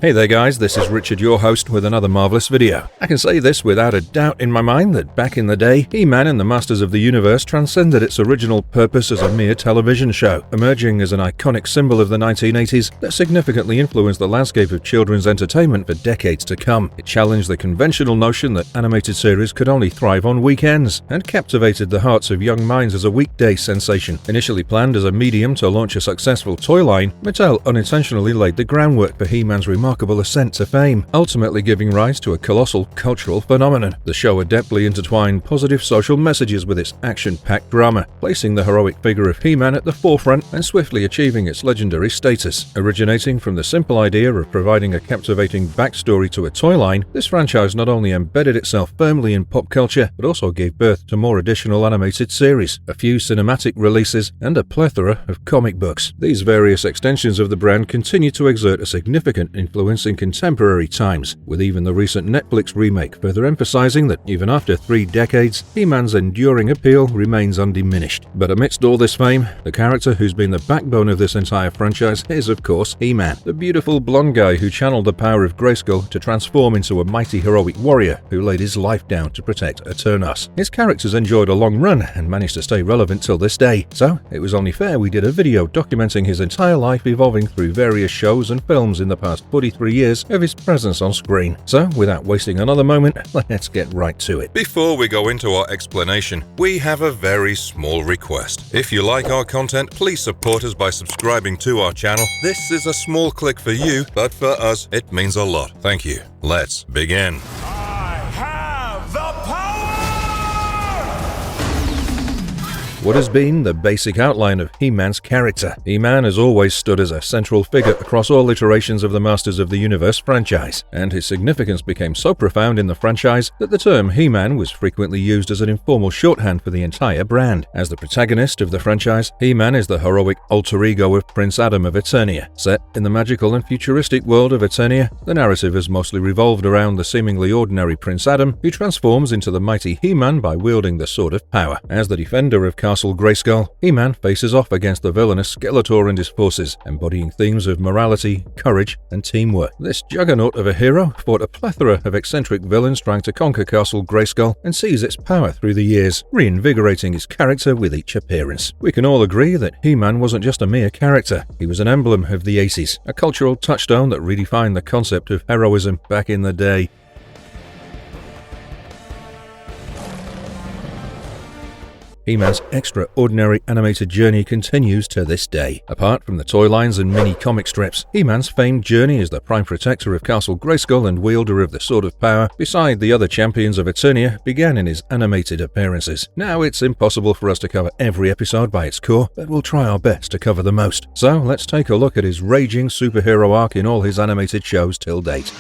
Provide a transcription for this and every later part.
Hey there guys, this is Richard, your host, with another marvelous video. I can say this without a doubt in my mind that back in the day, He-Man and the Masters of the Universe transcended its original purpose as a mere television show, emerging as an iconic symbol of the 1980s that significantly influenced the landscape of children's entertainment for decades to come. It challenged the conventional notion that animated series could only thrive on weekends, and captivated the hearts of young minds as a weekday sensation. Initially planned as a medium to launch a successful toy line, Mattel unintentionally laid the groundwork for He-Man's remarkable ascent to fame, ultimately giving rise to a colossal cultural phenomenon. The show adeptly intertwined positive social messages with its action-packed drama, placing the heroic figure of He-Man at the forefront and swiftly achieving its legendary status. Originating from the simple idea of providing a captivating backstory to a toy line, this franchise not only embedded itself firmly in pop culture, but also gave birth to more additional animated series, a few cinematic releases, and a plethora of comic books. These various extensions of the brand continue to exert a significant influence in contemporary times, with even the recent Netflix remake further emphasizing that even after 3 decades, He-Man's enduring appeal remains undiminished. But amidst all this fame, the character who's been the backbone of this entire franchise is, of course, He-Man, the beautiful blonde guy who channeled the power of Grayskull to transform into a mighty heroic warrior who laid his life down to protect Eternia. His character's enjoyed a long run and managed to stay relevant till this day, so it was only fair we did a video documenting his entire life evolving through various shows and films in the past 43 years of his presence on screen. So, without wasting another moment, let's get right to it. Before we go into our explanation, we have a very small request. If you like our content, please support us by subscribing to our channel. This is a small click for you, but for us, it means a lot. Thank you. Let's begin. I have the power! What has been the basic outline of He-Man's character? He-Man has always stood as a central figure across all iterations of the Masters of the Universe franchise, and his significance became so profound in the franchise that the term He-Man was frequently used as an informal shorthand for the entire brand. As the protagonist of the franchise, He-Man is the heroic alter ego of Prince Adam of Eternia. Set in the magical and futuristic world of Eternia, the narrative has mostly revolved around the seemingly ordinary Prince Adam, who transforms into the mighty He-Man by wielding the Sword of Power. As the defender of Castle Grayskull, He-Man faces off against the villainous Skeletor and his forces, embodying themes of morality, courage, and teamwork. This juggernaut of a hero fought a plethora of eccentric villains trying to conquer Castle Grayskull and seize its power through the years, reinvigorating his character with each appearance. We can all agree that He-Man wasn't just a mere character, he was an emblem of the 80s, a cultural touchstone that redefined the concept of heroism back in the day. He-Man's extraordinary animated journey continues to this day. Apart from the toy lines and mini comic strips, He-Man's famed journey as the prime protector of Castle Grayskull and wielder of the Sword of Power, beside the other champions of Eternia, began in his animated appearances. Now, it's impossible for us to cover every episode by its core, but we'll try our best to cover the most. So, let's take a look at his raging superhero arc in all his animated shows till date.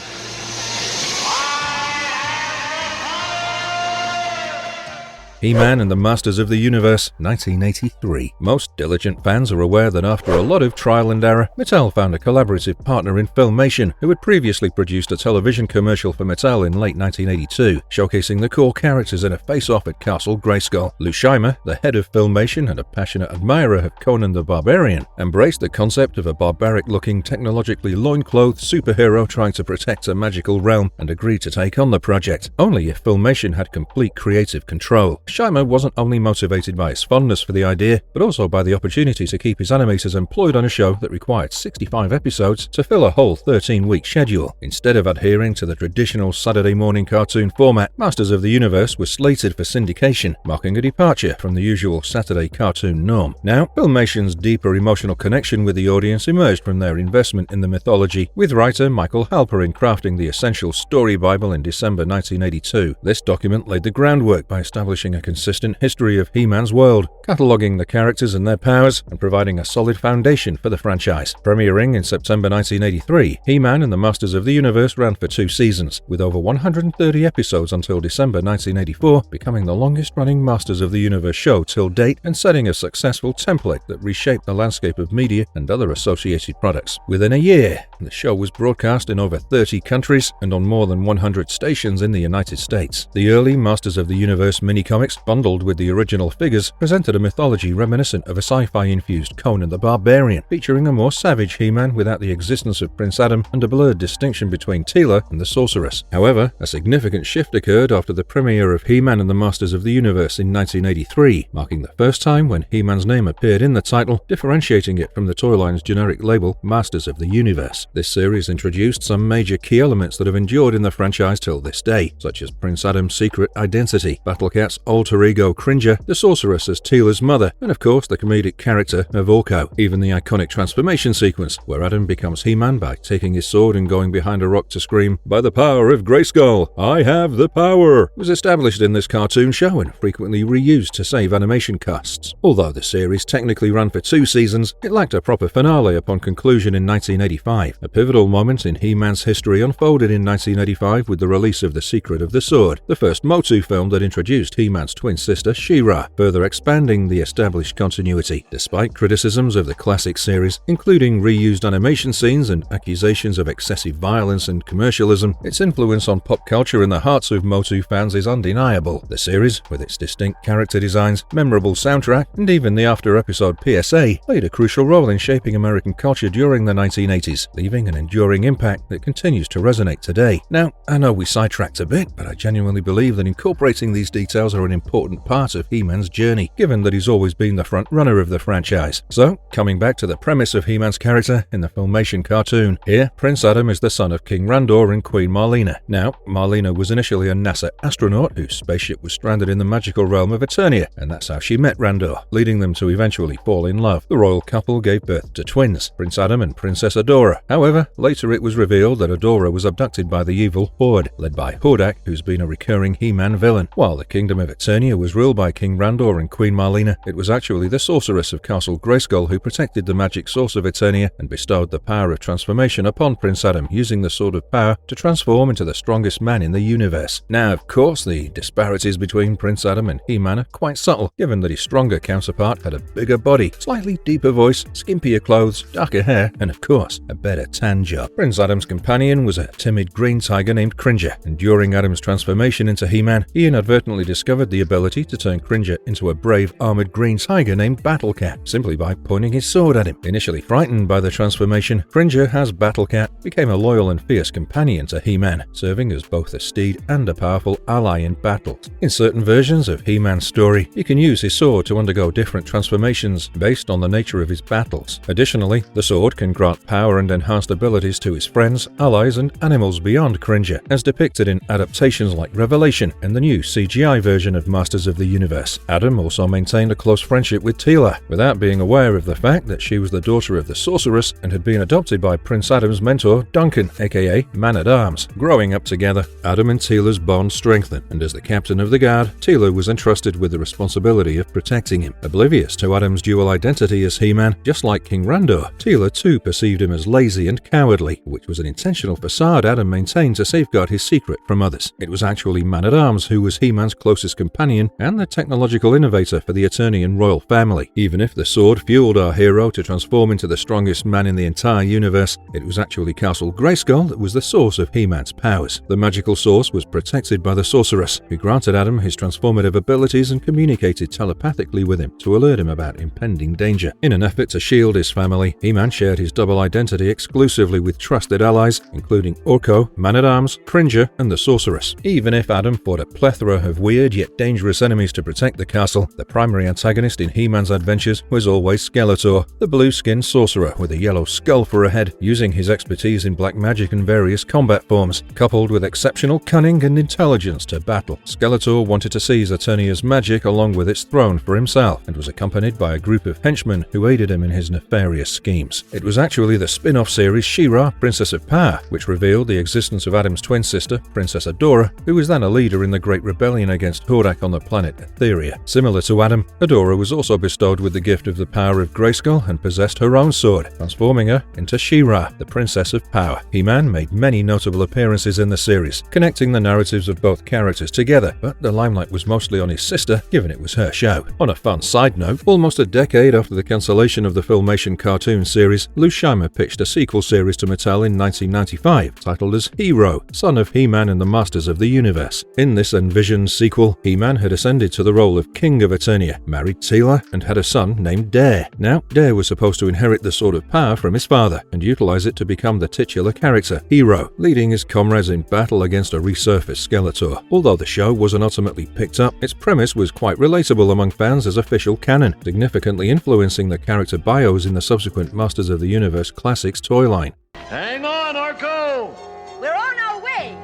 He-Man and the Masters of the Universe, 1983. Most diligent fans are aware that after a lot of trial and error, Mattel found a collaborative partner in Filmation, who had previously produced a television commercial for Mattel in late 1982, showcasing the core characters in a face-off at Castle Grayskull. Lou Scheimer, the head of Filmation and a passionate admirer of Conan the Barbarian, embraced the concept of a barbaric-looking, technologically loinclothed superhero trying to protect a magical realm, and agreed to take on the project, only if Filmation had complete creative control. Scheimer wasn't only motivated by his fondness for the idea, but also by the opportunity to keep his animators employed on a show that required 65 episodes to fill a whole 13-week schedule. Instead of adhering to the traditional Saturday morning cartoon format, Masters of the Universe was slated for syndication, marking a departure from the usual Saturday cartoon norm. Now, Filmation's deeper emotional connection with the audience emerged from their investment in the mythology, with writer Michael Halperin crafting the essential story Bible in December 1982. This document laid the groundwork by establishing a consistent history of He-Man's world, cataloguing the characters and their powers, and providing a solid foundation for the franchise. Premiering in September 1983, He-Man and the Masters of the Universe ran for 2 seasons, with over 130 episodes until December 1984, becoming the longest-running Masters of the Universe show till date and setting a successful template that reshaped the landscape of media and other associated products. Within a year, The show was broadcast in over 30 countries and on more than 100 stations in the United States. The early Masters of the Universe mini-comics, bundled with the original figures, presented a mythology reminiscent of a sci-fi-infused Conan the Barbarian, featuring a more savage He-Man without the existence of Prince Adam and a blurred distinction between Teela and the Sorceress. However, a significant shift occurred after the premiere of He-Man and the Masters of the Universe in 1983, marking the first time when He-Man's name appeared in the title, differentiating it from the toy line's generic label Masters of the Universe. This series introduced some major key elements that have endured in the franchise till this day, such as Prince Adam's secret identity, Battle Cat's alter ego Cringer, the Sorceress as Teela's mother, and of course the comedic character of Orko. Even the iconic transformation sequence, where Adam becomes He-Man by taking his sword and going behind a rock to scream, "By the power of Grayskull, I have the power," was established in this cartoon show and frequently reused to save animation costs. Although the series technically ran for 2 seasons, it lacked a proper finale upon conclusion in 1985. A pivotal moment in He-Man's history unfolded in 1985 with the release of The Secret of the Sword, the first MOTU film that introduced He-Man's twin sister She-Ra, further expanding the established continuity. Despite criticisms of the classic series, including reused animation scenes and accusations of excessive violence and commercialism, its influence on pop culture in the hearts of MOTU fans is undeniable. The series, with its distinct character designs, memorable soundtrack, and even the after-episode PSA, played a crucial role in shaping American culture during the 1980s, leaving an enduring impact that continues to resonate today. Now, I know we sidetracked a bit, but I genuinely believe that incorporating these details are an important part of He-Man's journey, given that he's always been the front runner of the franchise. So, coming back to the premise of He-Man's character in the Filmation cartoon, here, Prince Adam is the son of King Randor and Queen Marlena. Now, Marlena was initially a NASA astronaut whose spaceship was stranded in the magical realm of Eternia, and that's how she met Randor, leading them to eventually fall in love. The royal couple gave birth to twins, Prince Adam and Princess Adora. However, later it was revealed that Adora was abducted by the evil Horde, led by Hordak, who's been a recurring He-Man villain. While the kingdom of Eternia was ruled by King Randor and Queen Marlena, it was actually the sorceress of Castle Grayskull who protected the magic source of Eternia and bestowed the power of transformation upon Prince Adam, using the Sword of Power to transform into the strongest man in the universe. Now, of course, the disparities between Prince Adam and He-Man are quite subtle, given that his stronger counterpart had a bigger body, slightly deeper voice, skimpier clothes, darker hair, and of course, a better tan job. Prince Adam's companion was a timid green tiger named Cringer, and during Adam's transformation into He-Man, he inadvertently discovered the ability to turn Cringer into a brave armored green tiger named Battle Cat, simply by pointing his sword at him. Initially frightened by the transformation, Cringer, as Battle Cat, became a loyal and fierce companion to He-Man, serving as both a steed and a powerful ally in battles. In certain versions of He-Man's story, he can use his sword to undergo different transformations based on the nature of his battles. Additionally, the sword can grant power and enhanced abilities to his friends, allies, and animals beyond Cringer, as depicted in adaptations like Revelation and the new CGI version of Masters of the Universe. Adam also maintained a close friendship with Teela, without being aware of the fact that she was the daughter of the Sorceress and had been adopted by Prince Adam's mentor, Duncan, aka Man-at-Arms. Growing up together, Adam and Teela's bond strengthened, and as the captain of the guard, Teela was entrusted with the responsibility of protecting him. Oblivious to Adam's dual identity as He-Man, just like King Randor, Teela too perceived him as lazy and cowardly, which was an intentional facade Adam maintained to safeguard his secret from others. It was actually Man-at-Arms who was He-Man's closest companion and the technological innovator for the Eternian royal family. Even if the sword fueled our hero to transform into the strongest man in the entire universe, it was actually Castle Grayskull that was the source of He-Man's powers. The magical source was protected by the Sorceress, who granted Adam his transformative abilities and communicated telepathically with him to alert him about impending danger. In an effort to shield his family, He-Man shared his double identity exclusively with trusted allies, including Orko, Man-at-Arms, Cringer, and the Sorceress. Even if Adam fought a plethora of weird yet dangerous enemies to protect the castle, the primary antagonist in He-Man's adventures was always Skeletor, the blue-skinned sorcerer with a yellow skull for a head, using his expertise in black magic and various combat forms, coupled with exceptional cunning and intelligence to battle. Skeletor wanted to seize Eternia's magic along with its throne for himself, and was accompanied by a group of henchmen who aided him in his nefarious schemes. It was actually the spin-off series She-Ra, Princess of Power, which revealed the existence of Adam's twin sister, Princess Adora, who was then a leader in the Great Rebellion against Hordak on the planet Etheria. Similar to Adam, Adora was also bestowed with the gift of the power of Grayskull and possessed her own sword, transforming her into She-Ra, the Princess of Power. He-Man made many notable appearances in the series, connecting the narratives of both characters together, but the limelight was mostly on his sister, given it was her show. On a fun side note, almost a decade after the cancellation of the Filmation cartoon series, Lou Scheimer pitched a sequel sequel series to Mattel in 1995, titled as Hero, Son of He-Man and the Masters of the Universe. In this envisioned sequel, He-Man had ascended to the role of King of Eternia, married Teela, and had a son named Dare. Now, Dare was supposed to inherit the Sword of Power from his father and utilize it to become the titular character, Hero, leading his comrades in battle against a resurfaced Skeletor. Although the show wasn't ultimately picked up, its premise was quite relatable among fans as official canon, significantly influencing the character bios in the subsequent Masters of the Universe Classics toy line. Hang on, Orko! We're on our way!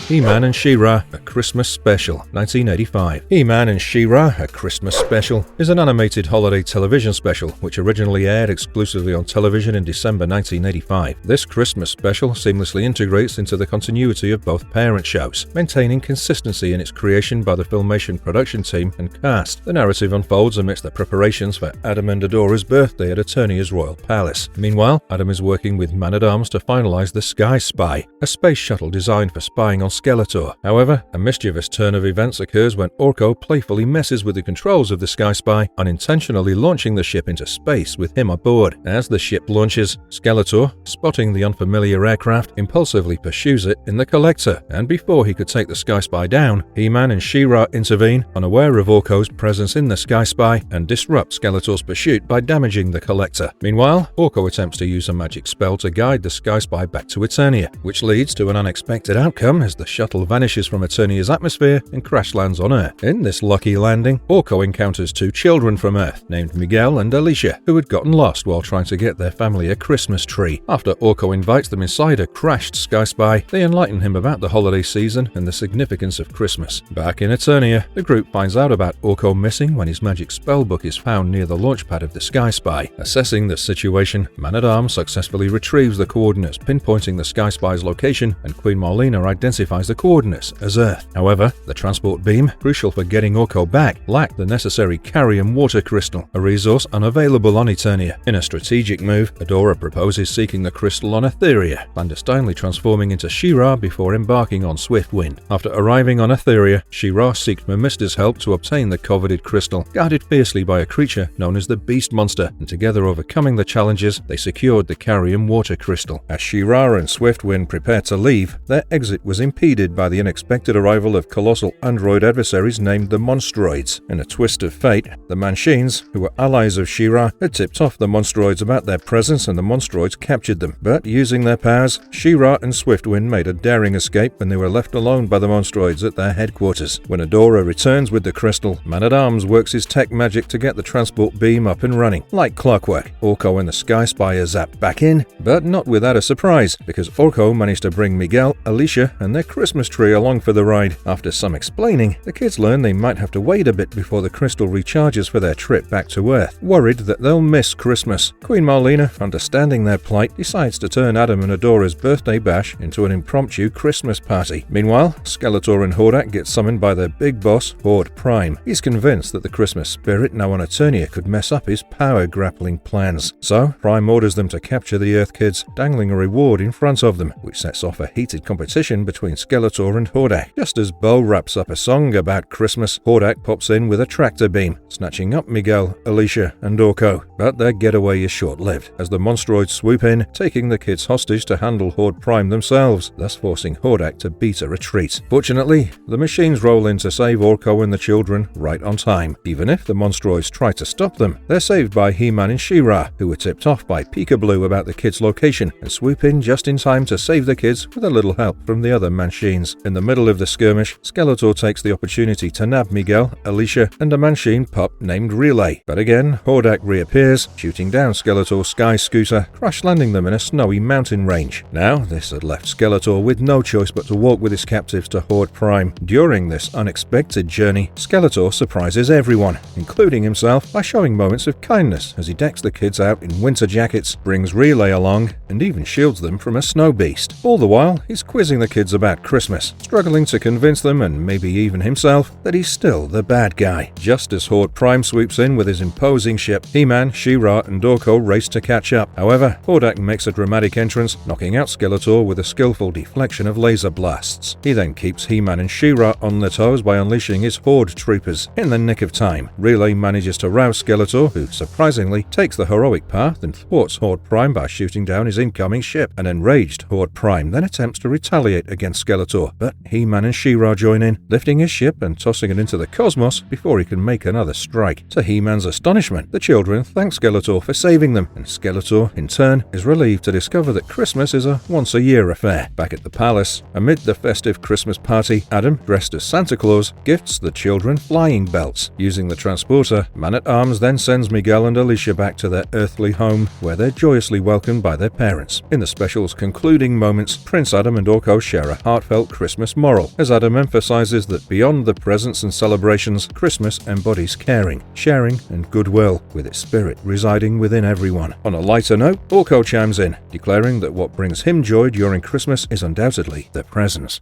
He-Man and She-Ra, A Christmas Special, 1985. He-Man and She-Ra, A Christmas Special is an animated holiday television special which originally aired exclusively on television in December 1985. This Christmas special seamlessly integrates into the continuity of both parent shows, maintaining consistency in its creation by the Filmation production team and cast. The narrative unfolds amidst the preparations for Adam and Adora's birthday at Eternia's royal palace. Meanwhile, Adam is working with Man-at-Arms to finalize the Sky Spy, a space shuttle designed for spying on Skeletor. However, a mischievous turn of events occurs when Orko playfully messes with the controls of the Sky Spy, unintentionally launching the ship into space with him aboard. As the ship launches, Skeletor, spotting the unfamiliar aircraft, impulsively pursues it in the Collector, and before he could take the Sky Spy down, He-Man and She-Ra intervene, unaware of Orko's presence in the Sky Spy, and disrupt Skeletor's pursuit by damaging the Collector. Meanwhile, Orko attempts to use a magic spell to guide the Sky Spy back to Eternia, which leads to an unexpected outcome as the shuttle vanishes from Eternia's atmosphere and crash lands on Earth. In this lucky landing, Orko encounters two children from Earth, named Miguel and Alicia, who had gotten lost while trying to get their family a Christmas tree. After Orko invites them inside a crashed Sky Spy, they enlighten him about the holiday season and the significance of Christmas. Back in Eternia, the group finds out about Orko missing when his magic spellbook is found near the launch pad of the Sky Spy. Assessing the situation, Man-at-Arms successfully retrieves the coordinates pinpointing the Sky Spy's location, and Queen Marlena identifies the coordinates as Earth. However, the transport beam, crucial for getting Orko back, lacked the necessary Carium water crystal, a resource unavailable on Eternia. In a strategic move, Adora proposes seeking the crystal on Etheria, clandestinely transforming into She-Ra before embarking on Swift Wind. After arriving on Etheria, She-Ra seeks Memista's help to obtain the coveted crystal, guarded fiercely by a creature known as the Beast Monster, and together overcoming the challenges, they secured the Carium water crystal. As She-Ra and Swift Wind prepare to leave, their exit was impeded by the unexpected arrival of colossal android adversaries named the Monstroids. In a twist of fate, the Manchines, who were allies of She-Ra, had tipped off the Monstroids about their presence and the Monstroids captured them. But using their powers, She-Ra and Swiftwind made a daring escape when they were left alone by the Monstroids at their headquarters. When Adora returns with the crystal, Man-at-Arms works his tech magic to get the transport beam up and running. Like clockwork, Orko and the Sky Spy are zapped back in, but not without a surprise, because Orko managed to bring Miguel, Alicia, and their Christmas tree along for the ride. After some explaining, the kids learn they might have to wait a bit before the crystal recharges for their trip back to Earth, worried that they'll miss Christmas. Queen Marlena, understanding their plight, decides to turn Adam and Adora's birthday bash into an impromptu Christmas party. Meanwhile, Skeletor and Hordak get summoned by their big boss, Horde Prime. He's convinced that the Christmas spirit now on Eternia could mess up his power grappling plans. So, Prime orders them to capture the Earth kids, dangling a reward in front of them, which sets off a heated competition between Skeletor and Hordak. Just as Bo wraps up a song about Christmas, Hordak pops in with a tractor beam, snatching up Miguel, Alicia, and Orko. But their getaway is short-lived, as the Monstroids swoop in, taking the kids hostage to handle Horde Prime themselves, thus forcing Hordak to beat a retreat. Fortunately, the machines roll in to save Orko and the children right on time. Even if the Monstroids try to stop them, they're saved by He-Man and She-Ra, who were tipped off by Peekaboo about the kids' location, and swoop in just in time to save the kids with a little help from the other Manchines. In the middle of the skirmish, Skeletor takes the opportunity to nab Miguel, Alicia, and a Manchine pup named Relay. But again, Hordak reappears, shooting down Skeletor's Sky Scooter, crash landing them in a snowy mountain range. Now, this had left Skeletor with no choice but to walk with his captives to Horde Prime. During this unexpected journey, Skeletor surprises everyone, including himself, by showing moments of kindness as he decks the kids out in winter jackets, brings Relay along, and even shields them from a snow beast. All the while, he's quizzing the kids about about Christmas, struggling to convince them, and maybe even himself, that he's still the bad guy. Just as Horde Prime sweeps in with his imposing ship, He-Man, She-Ra, and Orko race to catch up. However, Hordak makes a dramatic entrance, knocking out Skeletor with a skillful deflection of laser blasts. He then keeps He-Man and She-Ra on their toes by unleashing his Horde troopers. In the nick of time, Relay manages to rouse Skeletor, who surprisingly takes the heroic path and thwarts Horde Prime by shooting down his incoming ship. An enraged Horde Prime then attempts to retaliate against Skeletor, but He-Man and She-Ra join in, lifting his ship and tossing it into the cosmos before he can make another strike. To He-Man's astonishment, the children thank Skeletor for saving them, and Skeletor, in turn, is relieved to discover that Christmas is a once-a-year affair. Back at the palace, amid the festive Christmas party, Adam, dressed as Santa Claus, gifts the children flying belts. Using the transporter, Man-at-Arms then sends Miguel and Alicia back to their earthly home, where they're joyously welcomed by their parents. In the special's concluding moments, Prince Adam and Orko share a heartfelt Christmas moral, as Adam emphasizes that beyond the presents and celebrations, Christmas embodies caring, sharing, and goodwill, with its spirit residing within everyone. On a lighter note, Orko chimes in, declaring that what brings him joy during Christmas is undoubtedly the presents.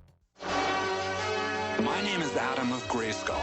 My name is Adam of Grayskull.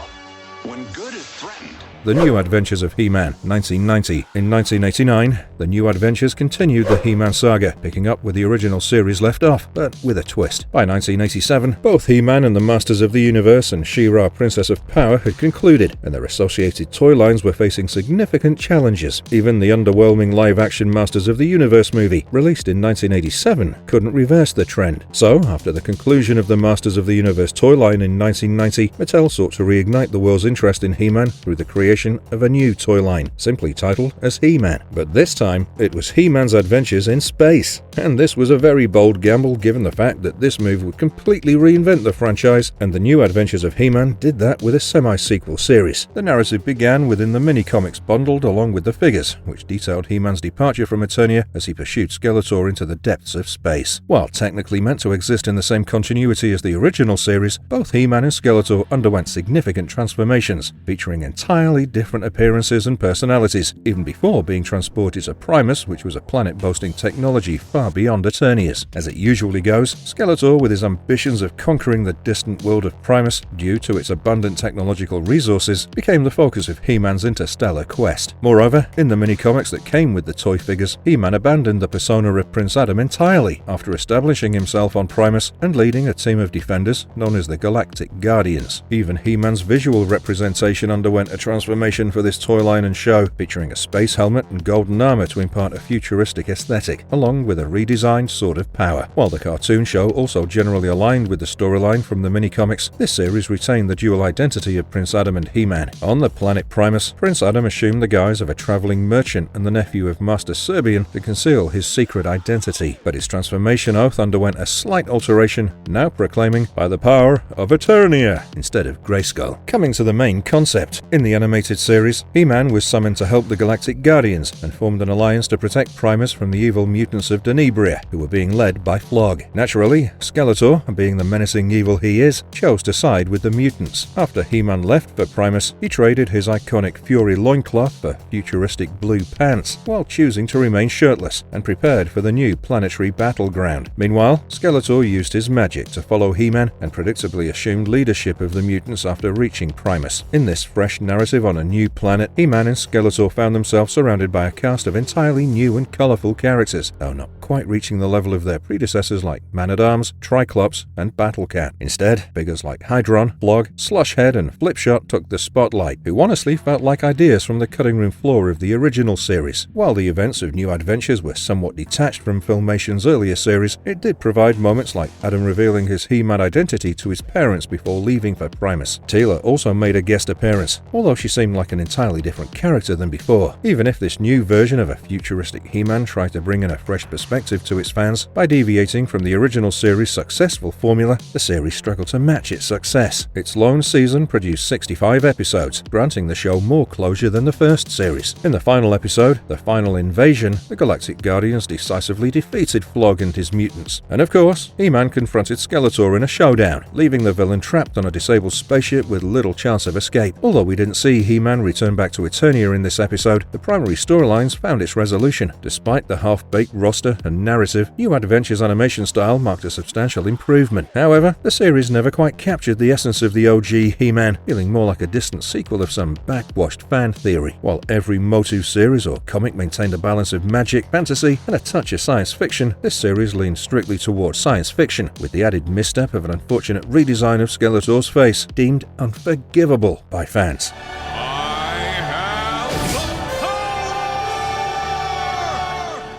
When good is threatened, The New Adventures of He-Man, 1990. In 1989, The New Adventures continued the He-Man saga, picking up where the original series left off, but with a twist. By 1987, both He-Man and the Masters of the Universe and She-Ra, Princess of Power, had concluded, and their associated toy lines were facing significant challenges. Even the underwhelming live-action Masters of the Universe movie, released in 1987, couldn't reverse the trend. So, after the conclusion of the Masters of the Universe toy line in 1990, Mattel sought to reignite the world's interest in He-Man through the creation of a new toy line, simply titled as He-Man. But this time, it was He-Man's adventures in space. And this was a very bold gamble given the fact that this move would completely reinvent the franchise, and The New Adventures of He-Man did that with a semi-sequel series. The narrative began within the mini-comics bundled along with the figures, which detailed He-Man's departure from Eternia as he pursued Skeletor into the depths of space. While technically meant to exist in the same continuity as the original series, both He-Man and Skeletor underwent significant transformations, featuring entirely different appearances and personalities, even before being transported to Primus, which was a planet boasting technology far beyond Eternia's. As it usually goes, Skeletor, with his ambitions of conquering the distant world of Primus due to its abundant technological resources, became the focus of He-Man's interstellar quest. Moreover, in the mini-comics that came with the toy figures, He-Man abandoned the persona of Prince Adam entirely after establishing himself on Primus and leading a team of defenders known as the Galactic Guardians. Even He-Man's visual representation underwent a transformation for this toy line and show, featuring a space helmet and golden armor to impart a futuristic aesthetic, along with a redesigned Sword of Power. While the cartoon show also generally aligned with the storyline from the mini-comics, this series retained the dual identity of Prince Adam and He-Man. On the planet Primus, Prince Adam assumed the guise of a traveling merchant and the nephew of Master Serbian to conceal his secret identity, but his transformation oath underwent a slight alteration, now proclaiming "by the power of Eternia" instead of Grayskull. Coming to the main concept, in the animated series, He-Man was summoned to help the Galactic Guardians and formed an alliance to protect Primus from the evil mutants of Denebria, who were being led by Flog. Naturally, Skeletor, being the menacing evil he is, chose to side with the mutants. After He-Man left for Primus, he traded his iconic Fury loincloth for futuristic blue pants, while choosing to remain shirtless and prepared for the new planetary battleground. Meanwhile, Skeletor used his magic to follow He-Man and predictably assumed leadership of the mutants after reaching Primus. In this fresh narrative on a new planet, He-Man and Skeletor found themselves surrounded by a cast of entirely new and colourful characters, though not quite reaching the level of their predecessors like Man-at-Arms, Triclops, and Battlecat. Instead, figures like Hydron, Flog, Slushhead, and Flipshot took the spotlight, who honestly felt like ideas from the cutting room floor of the original series. While the events of New Adventures were somewhat detached from Filmation's earlier series, it did provide moments like Adam revealing his He-Man identity to his parents before leaving for Primus. Teela also made a guest appearance, although she seemed like an entirely different character than before. Even if this new version of a futuristic He-Man tried to bring in a fresh perspective to its fans by deviating from the original series' successful formula, the series struggled to match its success. Its lone season produced 65 episodes, granting the show more closure than the first series. In the final episode, The Final Invasion, the Galactic Guardians decisively defeated Flog and his mutants. And of course, He-Man confronted Skeletor in a showdown, leaving the villain trapped on a disabled spaceship with little chance of escape. Although we didn't see He-Man return back to Eternia in this episode, the primary storylines found its resolution. Despite the half-baked roster and narrative, New Adventures' animation style marked a substantial improvement. However, the series never quite captured the essence of the OG He-Man, feeling more like a distant sequel of some backwashed fan theory. While every MOTU series or comic maintained a balance of magic, fantasy, and a touch of science fiction, this series leaned strictly towards science fiction, with the added misstep of an unfortunate redesign of Skeletor's face, deemed unforgivable by fans.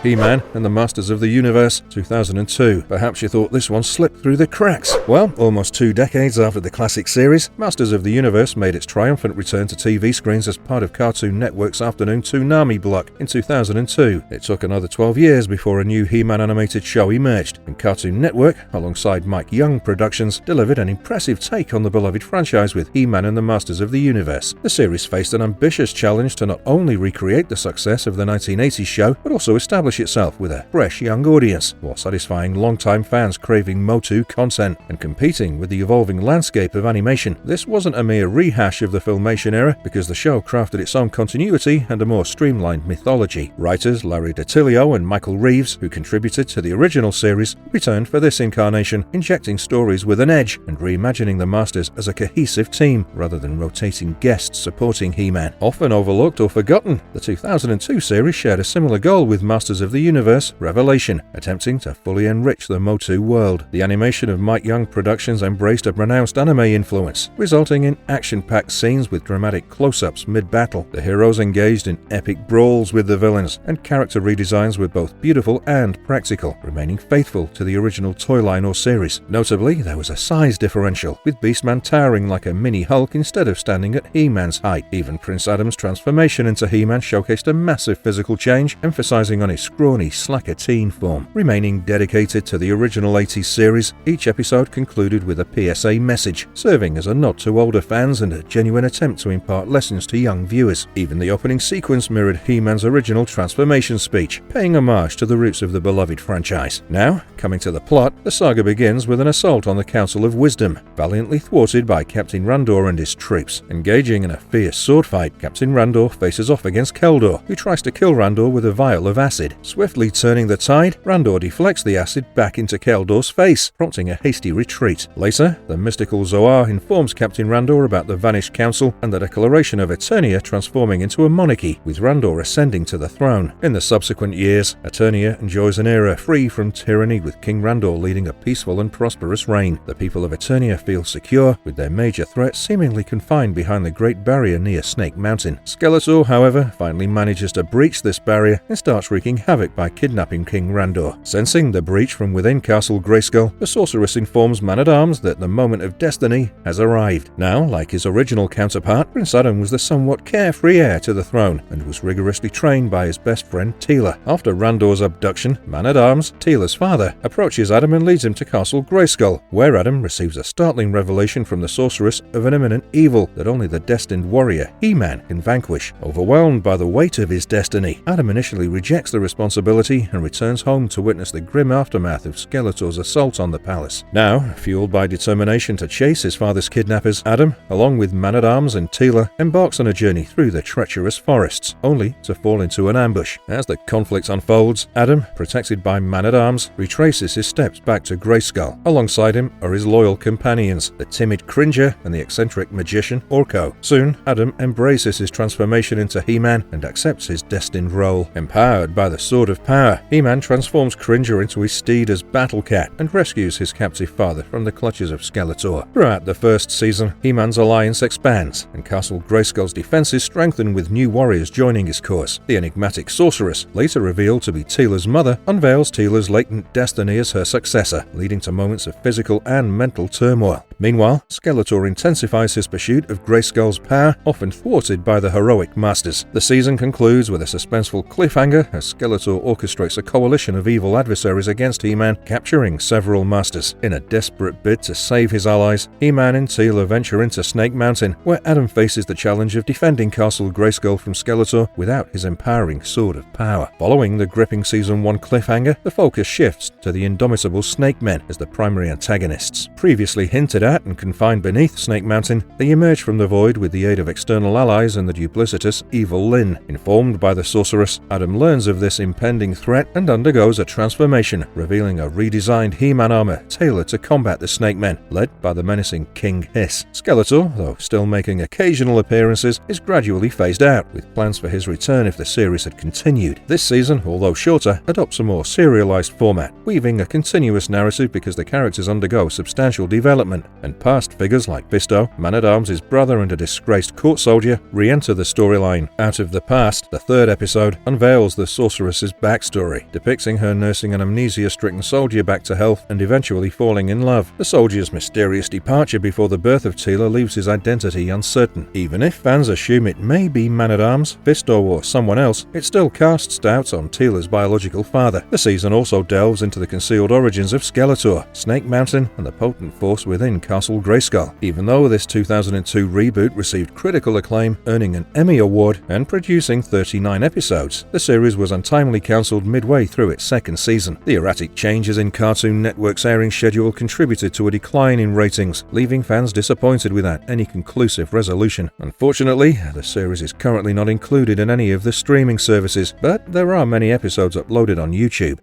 He-Man and the Masters of the Universe, 2002. Perhaps you thought this one slipped through the cracks. Well, almost 2 decades after the classic series, Masters of the Universe made its triumphant return to TV screens as part of Cartoon Network's afternoon Toonami block in 2002. It took another 12 years before a new He-Man animated show emerged, and Cartoon Network, alongside Mike Young Productions, delivered an impressive take on the beloved franchise with He-Man and the Masters of the Universe. The series faced an ambitious challenge to not only recreate the success of the 1980s show, but also establish itself with a fresh young audience, while satisfying longtime fans craving MOTU content and competing with the evolving landscape of animation. This wasn't a mere rehash of the Filmation era, because the show crafted its own continuity and a more streamlined mythology. Writers Larry DiTillio and Michael Reeves, who contributed to the original series, returned for this incarnation, injecting stories with an edge and reimagining the Masters as a cohesive team rather than rotating guests supporting He-Man. Often overlooked or forgotten, the 2002 series shared a similar goal with Masters of the Universe Revelation, attempting to fully enrich the MOTU world. The animation of Mike Young Productions embraced a pronounced anime influence, resulting in action-packed scenes with dramatic close-ups mid-battle. The heroes engaged in epic brawls with the villains, and character redesigns were both beautiful and practical, remaining faithful to the original toy line or series. Notably, there was a size differential, with Beastman towering like a mini Hulk instead of standing at He-Man's height. Even Prince Adam's transformation into He-Man showcased a massive physical change, emphasizing on his scrawny, slacker teen form. Remaining dedicated to the original 80s series, each episode concluded with a PSA message, serving as a nod to older fans and a genuine attempt to impart lessons to young viewers. Even the opening sequence mirrored He-Man's original transformation speech, paying homage to the roots of the beloved franchise. Now, coming to the plot, the saga begins with an assault on the Council of Wisdom, valiantly thwarted by Captain Randor and his troops. Engaging in a fierce sword fight, Captain Randor faces off against Keldor, who tries to kill Randor with a vial of acid. Swiftly turning the tide, Randor deflects the acid back into Keldor's face, prompting a hasty retreat. Later, the mystical Zoar informs Captain Randor about the vanished council and the declaration of Eternia transforming into a monarchy, with Randor ascending to the throne. In the subsequent years, Eternia enjoys an era free from tyranny, with King Randor leading a peaceful and prosperous reign. The people of Eternia feel secure, with their major threat seemingly confined behind the Great Barrier near Snake Mountain. Skeletor, however, finally manages to breach this barrier and starts wreaking havoc by kidnapping King Randor. Sensing the breach from within Castle Grayskull, the sorceress informs Man-at-Arms that the moment of destiny has arrived. Now, like his original counterpart, Prince Adam was the somewhat carefree heir to the throne and was rigorously trained by his best friend Teela. After Randor's abduction, Man-at-Arms, Teela's father, approaches Adam and leads him to Castle Grayskull, where Adam receives a startling revelation from the sorceress of an imminent evil that only the destined warrior He-Man can vanquish. Overwhelmed by the weight of his destiny, Adam initially rejects the responsibility and returns home to witness the grim aftermath of Skeletor's assault on the palace. Now, fueled by determination to chase his father's kidnappers, Adam, along with Man-at-Arms and Teela, embarks on a journey through the treacherous forests, only to fall into an ambush. As the conflict unfolds, Adam, protected by Man-at-Arms, retraces his steps back to Grayskull. Alongside him are his loyal companions, the timid Cringer and the eccentric magician Orko. Soon, Adam embraces his transformation into He-Man and accepts his destined role. Empowered by the Sword of Power, He-Man transforms Cringer into his steed as Battle Cat and rescues his captive father from the clutches of Skeletor. Throughout the first season, He-Man's alliance expands, and Castle Grayskull's defenses strengthen with new warriors joining his cause. The enigmatic sorceress, later revealed to be Teela's mother, unveils Teela's latent destiny as her successor, leading to moments of physical and mental turmoil. Meanwhile, Skeletor intensifies his pursuit of Grayskull's power, often thwarted by the heroic Masters. The season concludes with a suspenseful cliffhanger as Skeletor orchestrates a coalition of evil adversaries against He-Man, capturing several Masters. In a desperate bid to save his allies, He-Man and Teela venture into Snake Mountain, where Adam faces the challenge of defending Castle Grayskull from Skeletor without his empowering Sword of Power. Following the gripping Season 1 cliffhanger, the focus shifts to the indomitable Snake Men as the primary antagonists. Previously hinted at and confined beneath Snake Mountain, they emerge from the void with the aid of external allies and the duplicitous Evil Lyn. Informed by the sorceress, Adam learns of this this impending threat and undergoes a transformation, revealing a redesigned He-Man armor tailored to combat the Snake Men, led by the menacing King Hiss. Skeletor, though still making occasional appearances, is gradually phased out, with plans for his return if the series had continued. This season, although shorter, adopts a more serialized format, weaving a continuous narrative because the characters undergo substantial development, and past figures like Fisto, Man-at-Arms' brother and a disgraced court soldier, re-enter the storyline. Out of the Past, the third episode, unveils the sorceress's backstory, depicting her nursing an amnesia-stricken soldier back to health and eventually falling in love. The soldier's mysterious departure before the birth of Teela leaves his identity uncertain. Even if fans assume it may be Man-at-Arms, Fisto or someone else, it still casts doubts on Teela's biological father. The season also delves into the concealed origins of Skeletor, Snake Mountain, and the potent force within Castle Grayskull. Even though this 2002 reboot received critical acclaim, earning an Emmy Award and producing 39 episodes, the series was untimely cancelled midway through its second season. The erratic changes in Cartoon Network's airing schedule contributed to a decline in ratings, leaving fans disappointed without any conclusive resolution. Unfortunately, the series is currently not included in any of the streaming services, but there are many episodes uploaded on YouTube.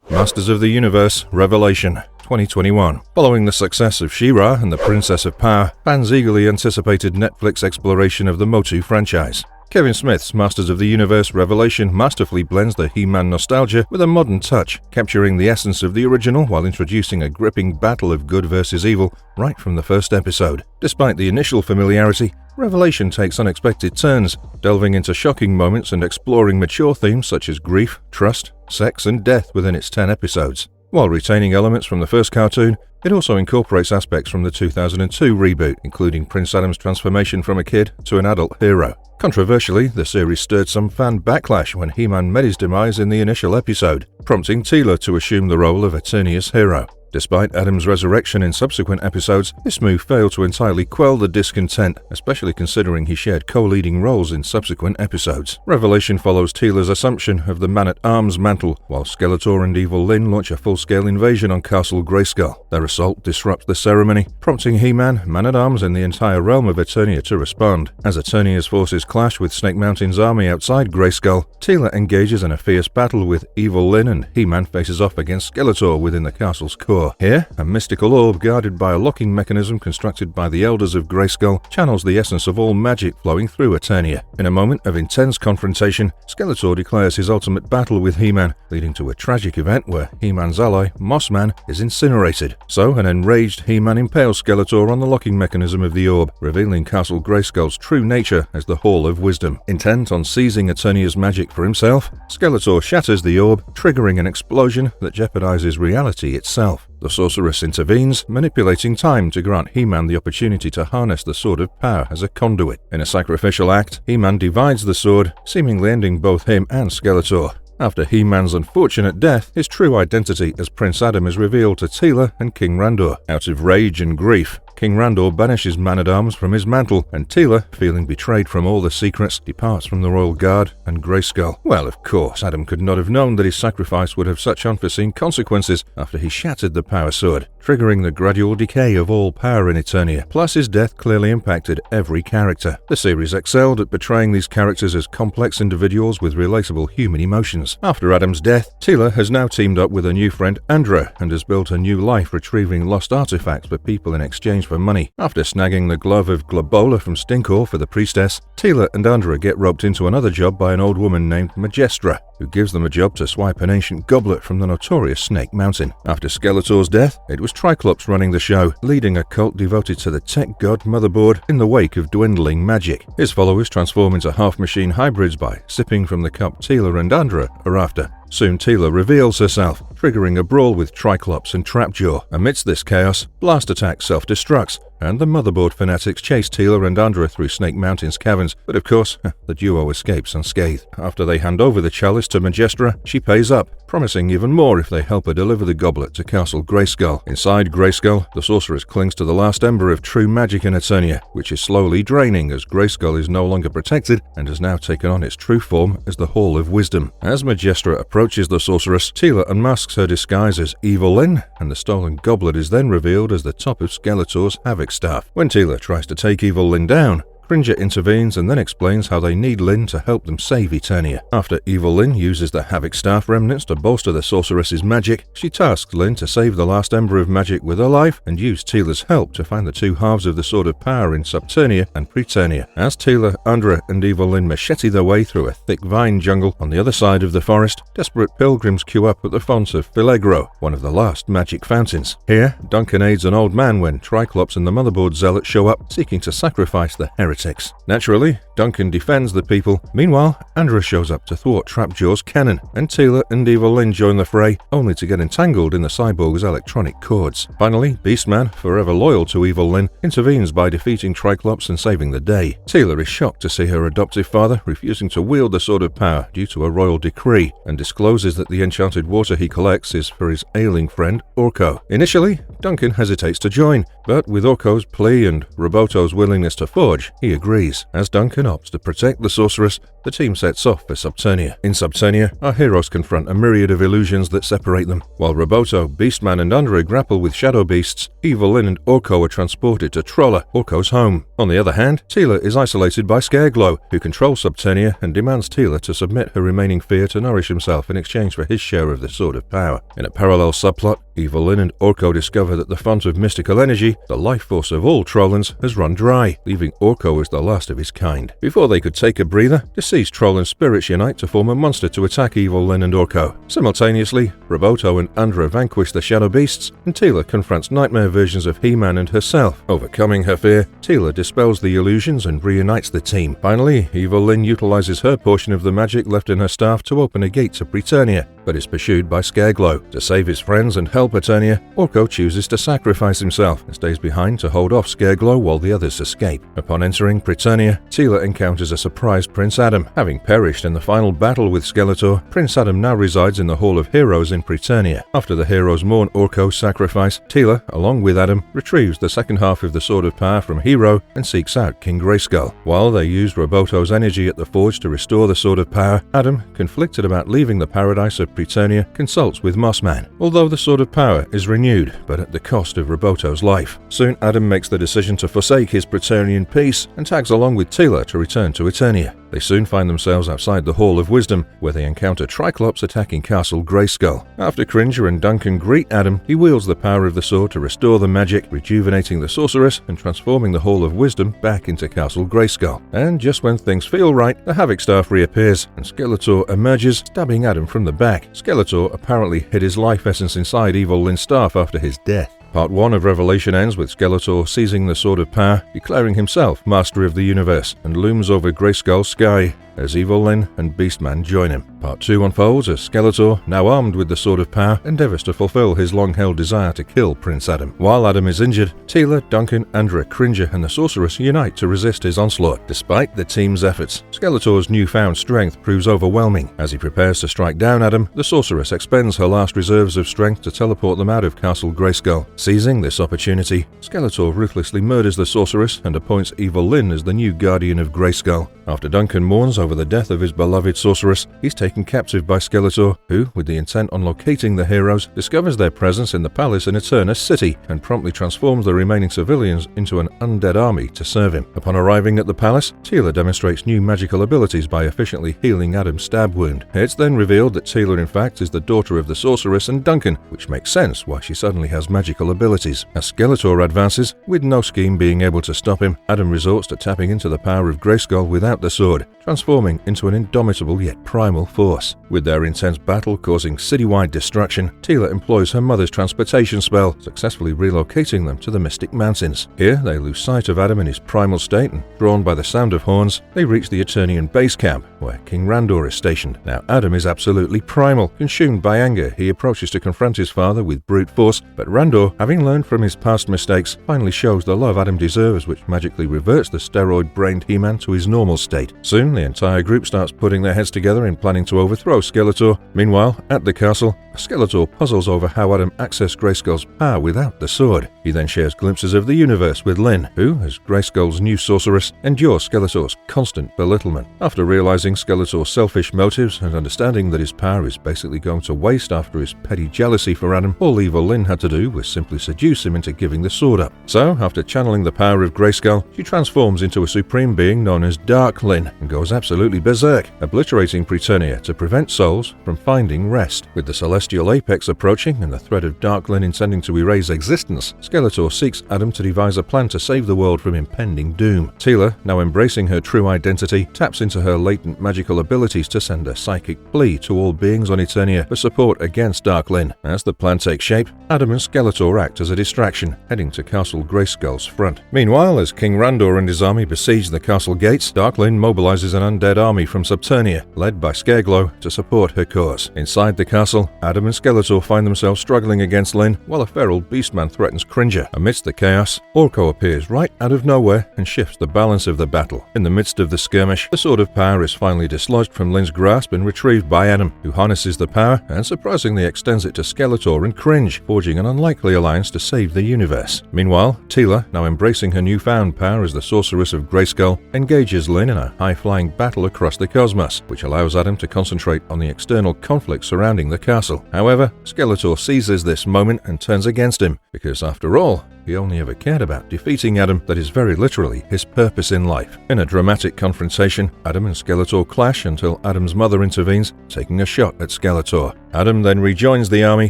Masters of the Universe Revelation 2021. Following the success of She-Ra and the Princess of Power, fans eagerly anticipated Netflix exploration of the MOTU franchise. Kevin Smith's Masters of the Universe Revelation masterfully blends the He-Man nostalgia with a modern touch, capturing the essence of the original while introducing a gripping battle of good versus evil right from the first episode. Despite the initial familiarity, Revelation takes unexpected turns, delving into shocking moments and exploring mature themes such as grief, trust, sex, and death within its 10 episodes. While retaining elements from the first cartoon, it also incorporates aspects from the 2002 reboot, including Prince Adam's transformation from a kid to an adult hero. Controversially, the series stirred some fan backlash when He-Man met his demise in the initial episode, prompting Teela to assume the role of Eternia's hero. Despite Adam's resurrection in subsequent episodes, this move failed to entirely quell the discontent, especially considering he shared co-leading roles in subsequent episodes. Revelation follows Teela's assumption of the Man-at-Arms mantle, while Skeletor and Evil Lyn launch a full-scale invasion on Castle Grayskull. Their assault disrupts the ceremony, prompting He-Man, Man-at-Arms, and the entire realm of Eternia to respond. As Eternia's forces clash with Snake Mountain's army outside Grayskull, Teela engages in a fierce battle with Evil Lyn, and He-Man faces off against Skeletor within the castle's core. Here, a mystical orb guarded by a locking mechanism constructed by the Elders of Grayskull channels the essence of all magic flowing through Eternia. In a moment of intense confrontation, Skeletor declares his ultimate battle with He-Man, leading to a tragic event where He-Man's ally, Mossman, is incinerated. So, an enraged He-Man impales Skeletor on the locking mechanism of the orb, revealing Castle Grayskull's true nature as the Hall of Wisdom. Intent on seizing Eternia's magic for himself, Skeletor shatters the orb, triggering an explosion that jeopardizes reality itself. The sorceress intervenes, manipulating time to grant He-Man the opportunity to harness the Sword of Power as a conduit. In a sacrificial act, He-Man divides the sword, seemingly ending both him and Skeletor. After He-Man's unfortunate death, his true identity as Prince Adam is revealed to Teela and King Randor. Out of rage and grief, King Randor banishes Man-at-Arms from his mantle, and Teela, feeling betrayed from all the secrets, departs from the Royal Guard and Grayskull. Well, of course, Adam could not have known that his sacrifice would have such unforeseen consequences after he shattered the Power Sword, triggering the gradual decay of all power in Eternia. Plus, his death clearly impacted every character. The series excelled at portraying these characters as complex individuals with relatable human emotions. After Adam's death, Teela has now teamed up with a new friend, Andra, and has built a new life retrieving lost artifacts for people in exchange for money. After snagging the glove of Globola from Stinkor for the priestess, Teela and Andra get roped into another job by an old woman named Majestra, who gives them a job to swipe an ancient goblet from the notorious Snake Mountain. After Skeletor's death, it was Triclops running the show, leading a cult devoted to the tech god Motherboard in the wake of dwindling magic. His followers transform into half-machine hybrids by sipping from the cup Teela and Andra are after. Soon Teela reveals herself, triggering a brawl with Triclops and Trapjaw. Amidst this chaos, Blast Attack self-destructs, and the Motherboard fanatics chase Teela and Andra through Snake Mountain's caverns, but of course, the duo escapes unscathed. After they hand over the chalice to Majestra, she pays up, promising even more if they help her deliver the goblet to Castle Grayskull. Inside Grayskull, the sorceress clings to the last ember of true magic in Eternia, which is slowly draining as Grayskull is no longer protected and has now taken on its true form as the Hall of Wisdom. As Majestra approaches the sorceress, Teela unmasks her disguise as Evil Lyn, and the stolen goblet is then revealed as the top of Skeletor's Havoc Staff. When Teela tries to take Evil Lyn down, Cringer intervenes and then explains how they need Lynn to help them save Eternia. After evil Lynn uses the Havoc Staff remnants to bolster the sorceress's magic, she tasks Lynn to save the last ember of magic with her life and use Teela's help to find the two halves of the Sword of Power in Subternia and Preternia. As Teela, Andra, and evil Lynn machete their way through a thick vine jungle on the other side of the forest, desperate pilgrims queue up at the font of Filegro, one of the last magic fountains. Here, Duncan aids an old man when Triclops and the Motherboard Zealot show up, seeking to sacrifice the heretics. Naturally, Duncan defends the people. Meanwhile, Andra shows up to thwart Trapjaw's cannon, and Teela and evil Lynn join the fray, only to get entangled in the cyborg's electronic cords. Finally, Beastman, forever loyal to evil Lynn, intervenes by defeating Triclops and saving the day. Teela is shocked to see her adoptive father refusing to wield the Sword of Power due to a royal decree, and discloses that the enchanted water he collects is for his ailing friend Orko. Initially, Duncan hesitates to join, but with Orko's plea and Roboto's willingness to forge, he agrees. As Duncan opts to protect the sorceress, the team sets off for Subternia. In Subternia, our heroes confront a myriad of illusions that separate them. While Roboto, Beastman, and Andra grapple with shadow beasts, evil Lynn and Orko are transported to Trolla, Orko's home. On the other hand, Teela is isolated by Scareglow, who controls Subternia and demands Teela to submit her remaining fear to nourish himself in exchange for his share of the Sword of Power. In a parallel subplot, evil Lynn and Orko discover that the font of mystical energy, the life force of all Trollans, has run dry, leaving Orko as the last of his kind. Before they could take a breather, deceased Trollan spirits unite to form a monster to attack evil Lynn and Orko. Simultaneously, Roboto and Andra vanquish the shadow beasts, and Teela confronts nightmare versions of He-Man and herself. Overcoming her fear, Teela dispels the illusions and reunites the team. Finally, evil Lynn utilizes her portion of the magic left in her staff to open a gate to Preternia, but is pursued by Scareglow. To save his friends and help Eternia, Orko chooses to sacrifice himself and stays behind to hold off Scareglow while the others escape. Upon entering Preternia, Teela encounters a surprised Prince Adam. Having perished in the final battle with Skeletor, Prince Adam now resides in the Hall of Heroes in Preternia. After the heroes mourn Orko's sacrifice, Teela, along with Adam, retrieves the second half of the Sword of Power from Hero and seeks out King Grayskull. While they use Roboto's energy at the Forge to restore the Sword of Power, Adam, conflicted about leaving the paradise of Preternia, consults with Mossman. Although the Sword of Power is renewed, but at the cost of Roboto's life. Soon, Adam makes the decision to forsake his Preterian peace and tags along with Teela to return to Eternia. They soon find themselves outside the Hall of Wisdom, where they encounter Triclops attacking Castle Grayskull. After Cringer and Duncan greet Adam, he wields the power of the sword to restore the magic, rejuvenating the sorceress and transforming the Hall of Wisdom back into Castle Grayskull. And just when things feel right, the Havoc Staff reappears, and Skeletor emerges, stabbing Adam from the back. Skeletor apparently hid his life essence inside evil Lynn's staff after his death. Part 1 of Revelation ends with Skeletor seizing the Sword of Power, declaring himself Master of the Universe, and looms over Grayskull's sky as evil Lynn and Beastman join him. Part 2 unfolds as Skeletor, now armed with the Sword of Power, endeavors to fulfill his long-held desire to kill Prince Adam. While Adam is injured, Teela, Duncan, Andra, Cringer, and the Sorceress unite to resist his onslaught. Despite the team's efforts, Skeletor's newfound strength proves overwhelming. As he prepares to strike down Adam, the Sorceress expends her last reserves of strength to teleport them out of Castle Grayskull. Seizing this opportunity, Skeletor ruthlessly murders the Sorceress and appoints evil Lynn as the new guardian of Grayskull. After Duncan mourns over the death of his beloved sorceress, he's taken captive by Skeletor, who, with the intent on locating the heroes, discovers their presence in the palace in Eternia City and promptly transforms the remaining civilians into an undead army to serve him. Upon arriving at the palace, Teela demonstrates new magical abilities by efficiently healing Adam's stab wound. It's then revealed that Teela in fact is the daughter of the sorceress and Duncan, which makes sense why she suddenly has magical abilities. As Skeletor advances, with no scheme being able to stop him, Adam resorts to tapping into the power of Grayskull without the sword, transforming into an indomitable yet primal force. With their intense battle causing citywide destruction, Teela employs her mother's transportation spell, successfully relocating them to the Mystic Mountains. Here, they lose sight of Adam in his primal state, and drawn by the sound of horns, they reach the Eternian base camp, where King Randor is stationed. Now, Adam is absolutely primal. Consumed by anger, he approaches to confront his father with brute force, but Randor, having learned from his past mistakes, finally shows the love Adam deserves, which magically reverts the steroid-brained He-Man to his normal state. Soon, the entire group starts putting their heads together in planning to overthrow Skeletor. Meanwhile, at the castle, Skeletor puzzles over how Adam accessed Grayskull's power without the sword. He then shares glimpses of the universe with Lynn, who, as Grayskull's new sorceress, endures Skeletor's constant belittlement. After realizing Sensing Skeletor's selfish motives and understanding that his power is basically going to waste after his petty jealousy for Adam, all evil Lyn had to do was simply seduce him into giving the sword up. So, after channeling the power of Grayskull, she transforms into a supreme being known as Dark Lyn and goes absolutely berserk, obliterating Preternia to prevent souls from finding rest. With the celestial apex approaching and the threat of Dark Lyn intending to erase existence, Skeletor seeks Adam to devise a plan to save the world from impending doom. Teela, now embracing her true identity, taps into her latent magical abilities to send a psychic plea to all beings on Eternia for support against Dark Lyn. As the plan takes shape, Adam and Skeletor act as a distraction, heading to Castle Grayskull's front. Meanwhile, as King Randor and his army besiege the castle gates, Dark Lyn mobilizes an undead army from Subternia, led by Scareglow, to support her cause. Inside the castle, Adam and Skeletor find themselves struggling against Lyn, while a feral beastman threatens Cringer. Amidst the chaos, Orko appears right out of nowhere and shifts the balance of the battle. In the midst of the skirmish, the Sword of Power is finally dislodged from Lyn's grasp and retrieved by Adam, who harnesses the power and surprisingly extends it to Skeletor and Cringe, forging an unlikely alliance to save the universe. Meanwhile, Teela, now embracing her newfound power as the Sorceress of Grayskull, engages Lyn in a high-flying battle across the cosmos, which allows Adam to concentrate on the external conflict surrounding the castle. However, Skeletor seizes this moment and turns against him, because after all, he only ever cared about defeating Adam. That is very literally his purpose in life. In a dramatic confrontation, Adam and Skeletor clash until Adam's mother intervenes, taking a shot at Skeletor. Adam then rejoins the army,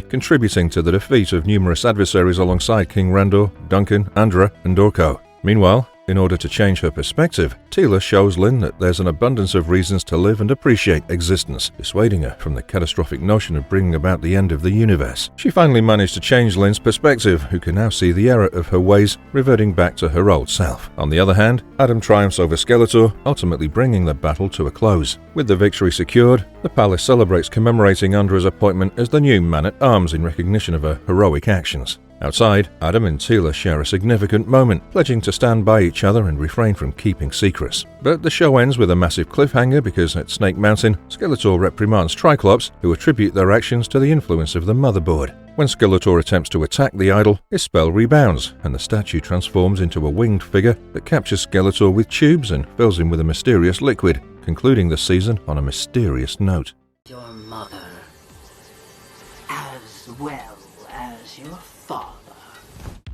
contributing to the defeat of numerous adversaries alongside King Randor, Duncan, Andra, and Orko. Meanwhile, in order to change her perspective, Teela shows Lyn that there's an abundance of reasons to live and appreciate existence, dissuading her from the catastrophic notion of bringing about the end of the universe. She finally managed to change Lyn's perspective, who can now see the error of her ways, reverting back to her old self. On the other hand, Adam triumphs over Skeletor, ultimately bringing the battle to a close. With the victory secured, the palace celebrates commemorating Andra's appointment as the new man-at-arms in recognition of her heroic actions. Outside, Adam and Teela share a significant moment, pledging to stand by each other and refrain from keeping secrets. But the show ends with a massive cliffhanger because at Snake Mountain, Skeletor reprimands Triclops, who attribute their actions to the influence of the motherboard. When Skeletor attempts to attack the idol, his spell rebounds, and the statue transforms into a winged figure that captures Skeletor with tubes and fills him with a mysterious liquid, concluding the season on a mysterious note. Your mother, as well as your father.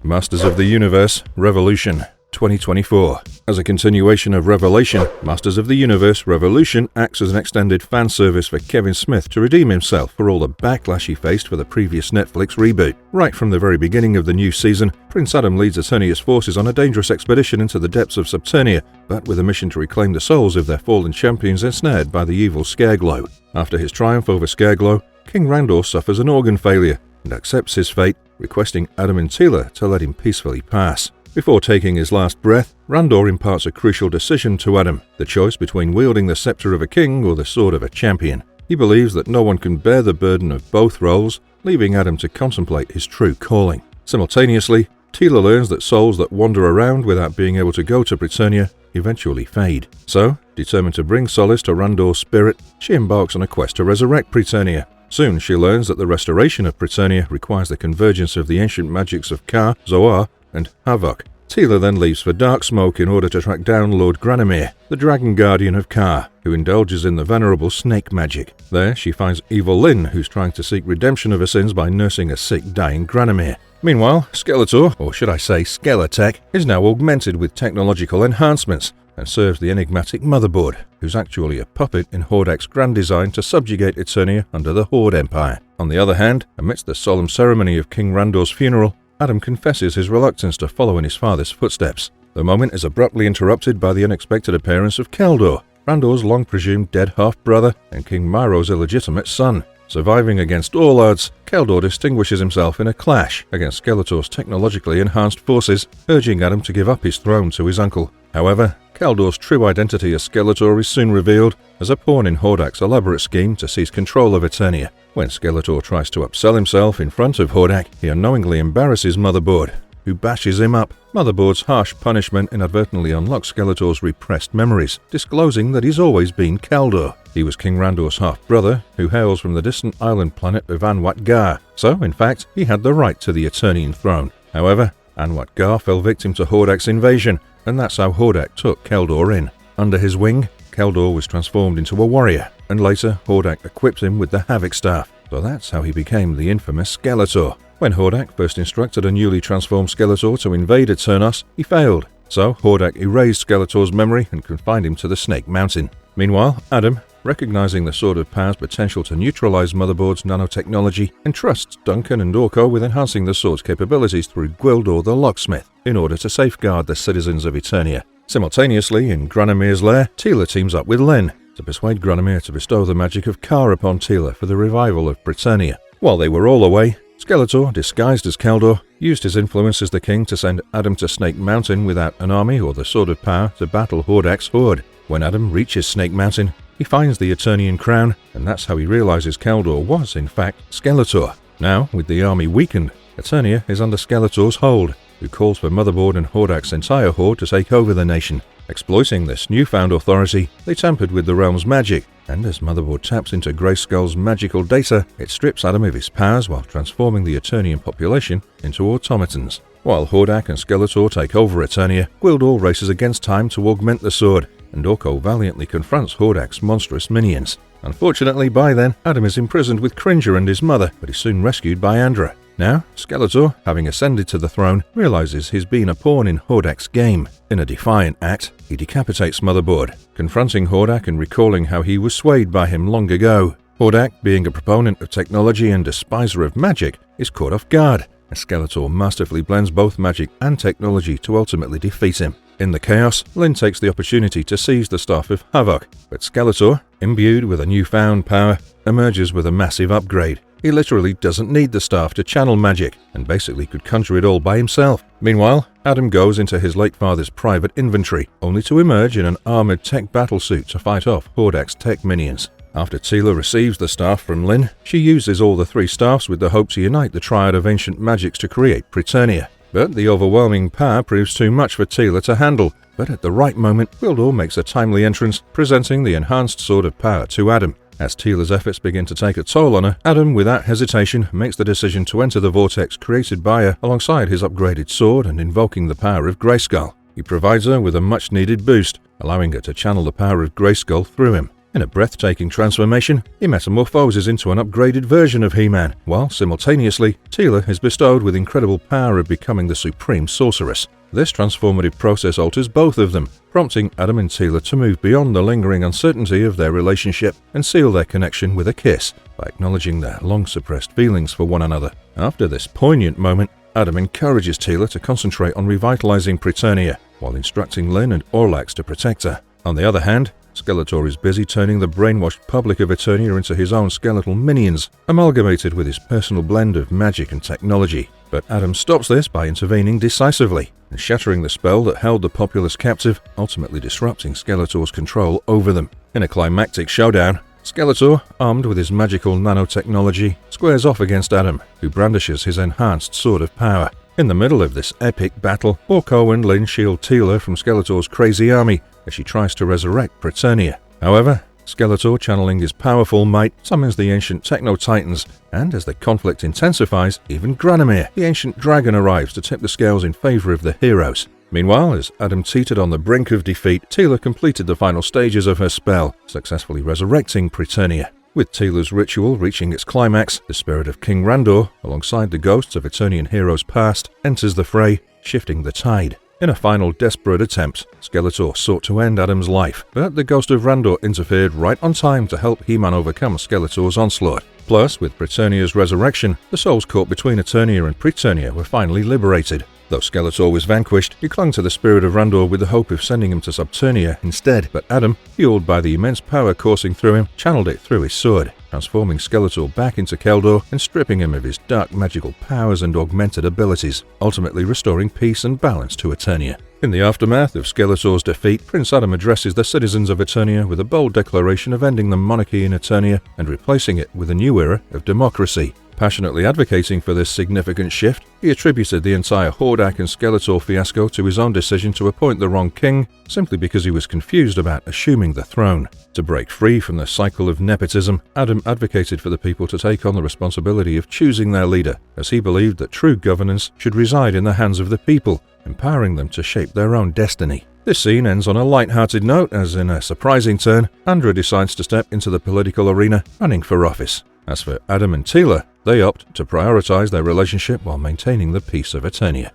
Masters of the Universe Revolution 2024. As a continuation of Revelation, Masters of the Universe Revolution acts as an extended fan service for Kevin Smith to redeem himself for all the backlash he faced for the previous Netflix reboot. Right from the very beginning of the new season, Prince Adam leads Eternia's forces on a dangerous expedition into the depths of Subternia, but with a mission to reclaim the souls of their fallen champions ensnared by the evil Scareglow. After his triumph over Scareglow, King Randor suffers an organ failure and accepts his fate, requesting Adam and Teela to let him peacefully pass. Before taking his last breath, Randor imparts a crucial decision to Adam, the choice between wielding the scepter of a king or the sword of a champion. He believes that no one can bear the burden of both roles, leaving Adam to contemplate his true calling. Simultaneously, Teela learns that souls that wander around without being able to go to Preternia eventually fade. So, determined to bring solace to Randor's spirit, she embarks on a quest to resurrect Preternia. Soon she learns that the restoration of Preternia requires the convergence of the ancient magics of Ka, Zoar, and Havok. Teela then leaves for Darksmoke in order to track down Lord Granamyr, the Dragon Guardian of Ka, who indulges in the venerable snake magic. There she finds evil Lyn, who's trying to seek redemption of her sins by nursing a sick, dying Granamyr. Meanwhile, Skeletor, or should I say Skeletech, is now augmented with technological enhancements and serves the enigmatic motherboard, who's actually a puppet in Hordak's grand design to subjugate Eternia under the Horde Empire. On the other hand, amidst the solemn ceremony of King Randor's funeral, Adam confesses his reluctance to follow in his father's footsteps. The moment is abruptly interrupted by the unexpected appearance of Keldor, Randor's long-presumed dead half-brother and King Myro's illegitimate son. Surviving against all odds, Keldor distinguishes himself in a clash against Skeletor's technologically enhanced forces, urging Adam to give up his throne to his uncle. However, Keldor's true identity as Skeletor is soon revealed as a pawn in Hordak's elaborate scheme to seize control of Eternia. When Skeletor tries to upsell himself in front of Hordak, he unknowingly embarrasses Motherboard, who bashes him up. Motherboard's harsh punishment inadvertently unlocks Skeletor's repressed memories, disclosing that he's always been Keldor. He was King Randor's half-brother, who hails from the distant island planet of Anwat-Gar, so in fact he had the right to the Eternian throne. However, Anwat-Gar fell victim to Hordak's invasion, and that's how Hordak took Keldor in. Under his wing, Keldor was transformed into a warrior, and later Hordak equipped him with the Havoc Staff, so that's how he became the infamous Skeletor. When Hordak first instructed a newly transformed Skeletor to invade Eternos, he failed, so Hordak erased Skeletor's memory and confined him to the Snake Mountain. Meanwhile, Adam, recognizing the Sword of Power's potential to neutralize Motherboard's nanotechnology, entrusts Duncan and Orko with enhancing the Sword's capabilities through Gwildor the Locksmith in order to safeguard the citizens of Eternia. Simultaneously, in Granimir's lair, Teela teams up with Lyn to persuade Granimir to bestow the magic of Ka upon Teela for the revival of Britannia. While they were all away, Skeletor, disguised as Keldor, used his influence as the king to send Adam to Snake Mountain without an army or the Sword of Power to battle Hordak's horde. When Adam reaches Snake Mountain, he finds the Eternian crown, and that's how he realizes Keldor was, in fact, Skeletor. Now, with the army weakened, Eternia is under Skeletor's hold, who calls for Motherboard and Hordak's entire horde to take over the nation. Exploiting this newfound authority, they tampered with the realm's magic, and as Motherboard taps into Grayskull's magical data, it strips Adam of his powers while transforming the Eternian population into automatons. While Hordak and Skeletor take over Eternia, Gwildor races against time to augment the sword, and Orko valiantly confronts Hordak's monstrous minions. Unfortunately, by then, Adam is imprisoned with Cringer and his mother, but is soon rescued by Andra. Now, Skeletor, having ascended to the throne, realizes he's been a pawn in Hordak's game. In a defiant act, he decapitates Motherboard, confronting Hordak and recalling how he was swayed by him long ago. Hordak, being a proponent of technology and despiser of magic, is caught off guard, and Skeletor masterfully blends both magic and technology to ultimately defeat him. In the chaos, Lyn takes the opportunity to seize the Staff of Havoc, but Skeletor, imbued with a newfound power, emerges with a massive upgrade. He literally doesn't need the staff to channel magic, and basically could conjure it all by himself. Meanwhile, Adam goes into his late father's private inventory, only to emerge in an armored tech battlesuit to fight off Hordak's tech minions. After Teela receives the staff from Lyn, she uses all the three staffs with the hope to unite the triad of ancient magics to create Britannia. But the overwhelming power proves too much for Teela to handle. But at the right moment, Gwildor makes a timely entrance, presenting the enhanced Sword of Power to Adam. As Teela's efforts begin to take a toll on her, Adam, without hesitation, makes the decision to enter the vortex created by her alongside his upgraded sword and invoking the power of Grayskull. He provides her with a much-needed boost, allowing her to channel the power of Grayskull through him. In a breathtaking transformation, he metamorphoses into an upgraded version of He-Man, while simultaneously, Teela is bestowed with incredible power of becoming the supreme sorceress. This transformative process alters both of them, prompting Adam and Teela to move beyond the lingering uncertainty of their relationship and seal their connection with a kiss, by acknowledging their long-suppressed feelings for one another. After this poignant moment, Adam encourages Teela to concentrate on revitalizing Britannia, while instructing Lyn and Orlax to protect her. On the other hand, Skeletor is busy turning the brainwashed public of Eternia into his own skeletal minions, amalgamated with his personal blend of magic and technology. But Adam stops this by intervening decisively and shattering the spell that held the populace captive, ultimately disrupting Skeletor's control over them. In a climactic showdown, Skeletor, armed with his magical nanotechnology, squares off against Adam, who brandishes his enhanced Sword of Power. In the middle of this epic battle, Orko and Lyn shield Teela from Skeletor's crazy army as she tries to resurrect Britannia. However, Skeletor, channeling his powerful might, summons the ancient Techno-Titans, and as the conflict intensifies, even Granimir, the ancient dragon, arrives to tip the scales in favor of the heroes. Meanwhile, as Adam teetered on the brink of defeat, Teela completed the final stages of her spell, successfully resurrecting Britannia. With Teela's ritual reaching its climax, the spirit of King Randor, alongside the ghosts of Eternian heroes past, enters the fray, shifting the tide. In a final desperate attempt, Skeletor sought to end Adam's life, but the ghost of Randor interfered right on time to help He-Man overcome Skeletor's onslaught. Plus, with Britannia's resurrection, the souls caught between Eternia and Britannia were finally liberated. Though Skeletor was vanquished, he clung to the spirit of Randor with the hope of sending him to Subternia instead, but Adam, fueled by the immense power coursing through him, channeled it through his sword, transforming Skeletor back into Keldor and stripping him of his dark magical powers and augmented abilities, ultimately restoring peace and balance to Eternia. In the aftermath of Skeletor's defeat, Prince Adam addresses the citizens of Eternia with a bold declaration of ending the monarchy in Eternia and replacing it with a new era of democracy. Passionately advocating for this significant shift, he attributed the entire Hordak and Skeletor fiasco to his own decision to appoint the wrong king, simply because he was confused about assuming the throne. To break free from the cycle of nepotism, Adam advocated for the people to take on the responsibility of choosing their leader, as he believed that true governance should reside in the hands of the people, empowering them to shape their own destiny. This scene ends on a light-hearted note as, in a surprising turn, Andra decides to step into the political arena, running for office. As for Adam and Teela, they opt to prioritize their relationship while maintaining the peace of Eternia.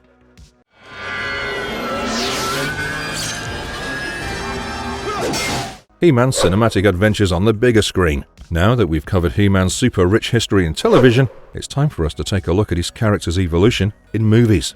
He-Man's cinematic adventures on the bigger screen. Now that we've covered He-Man's super rich history in television, it's time for us to take a look at his character's evolution in movies.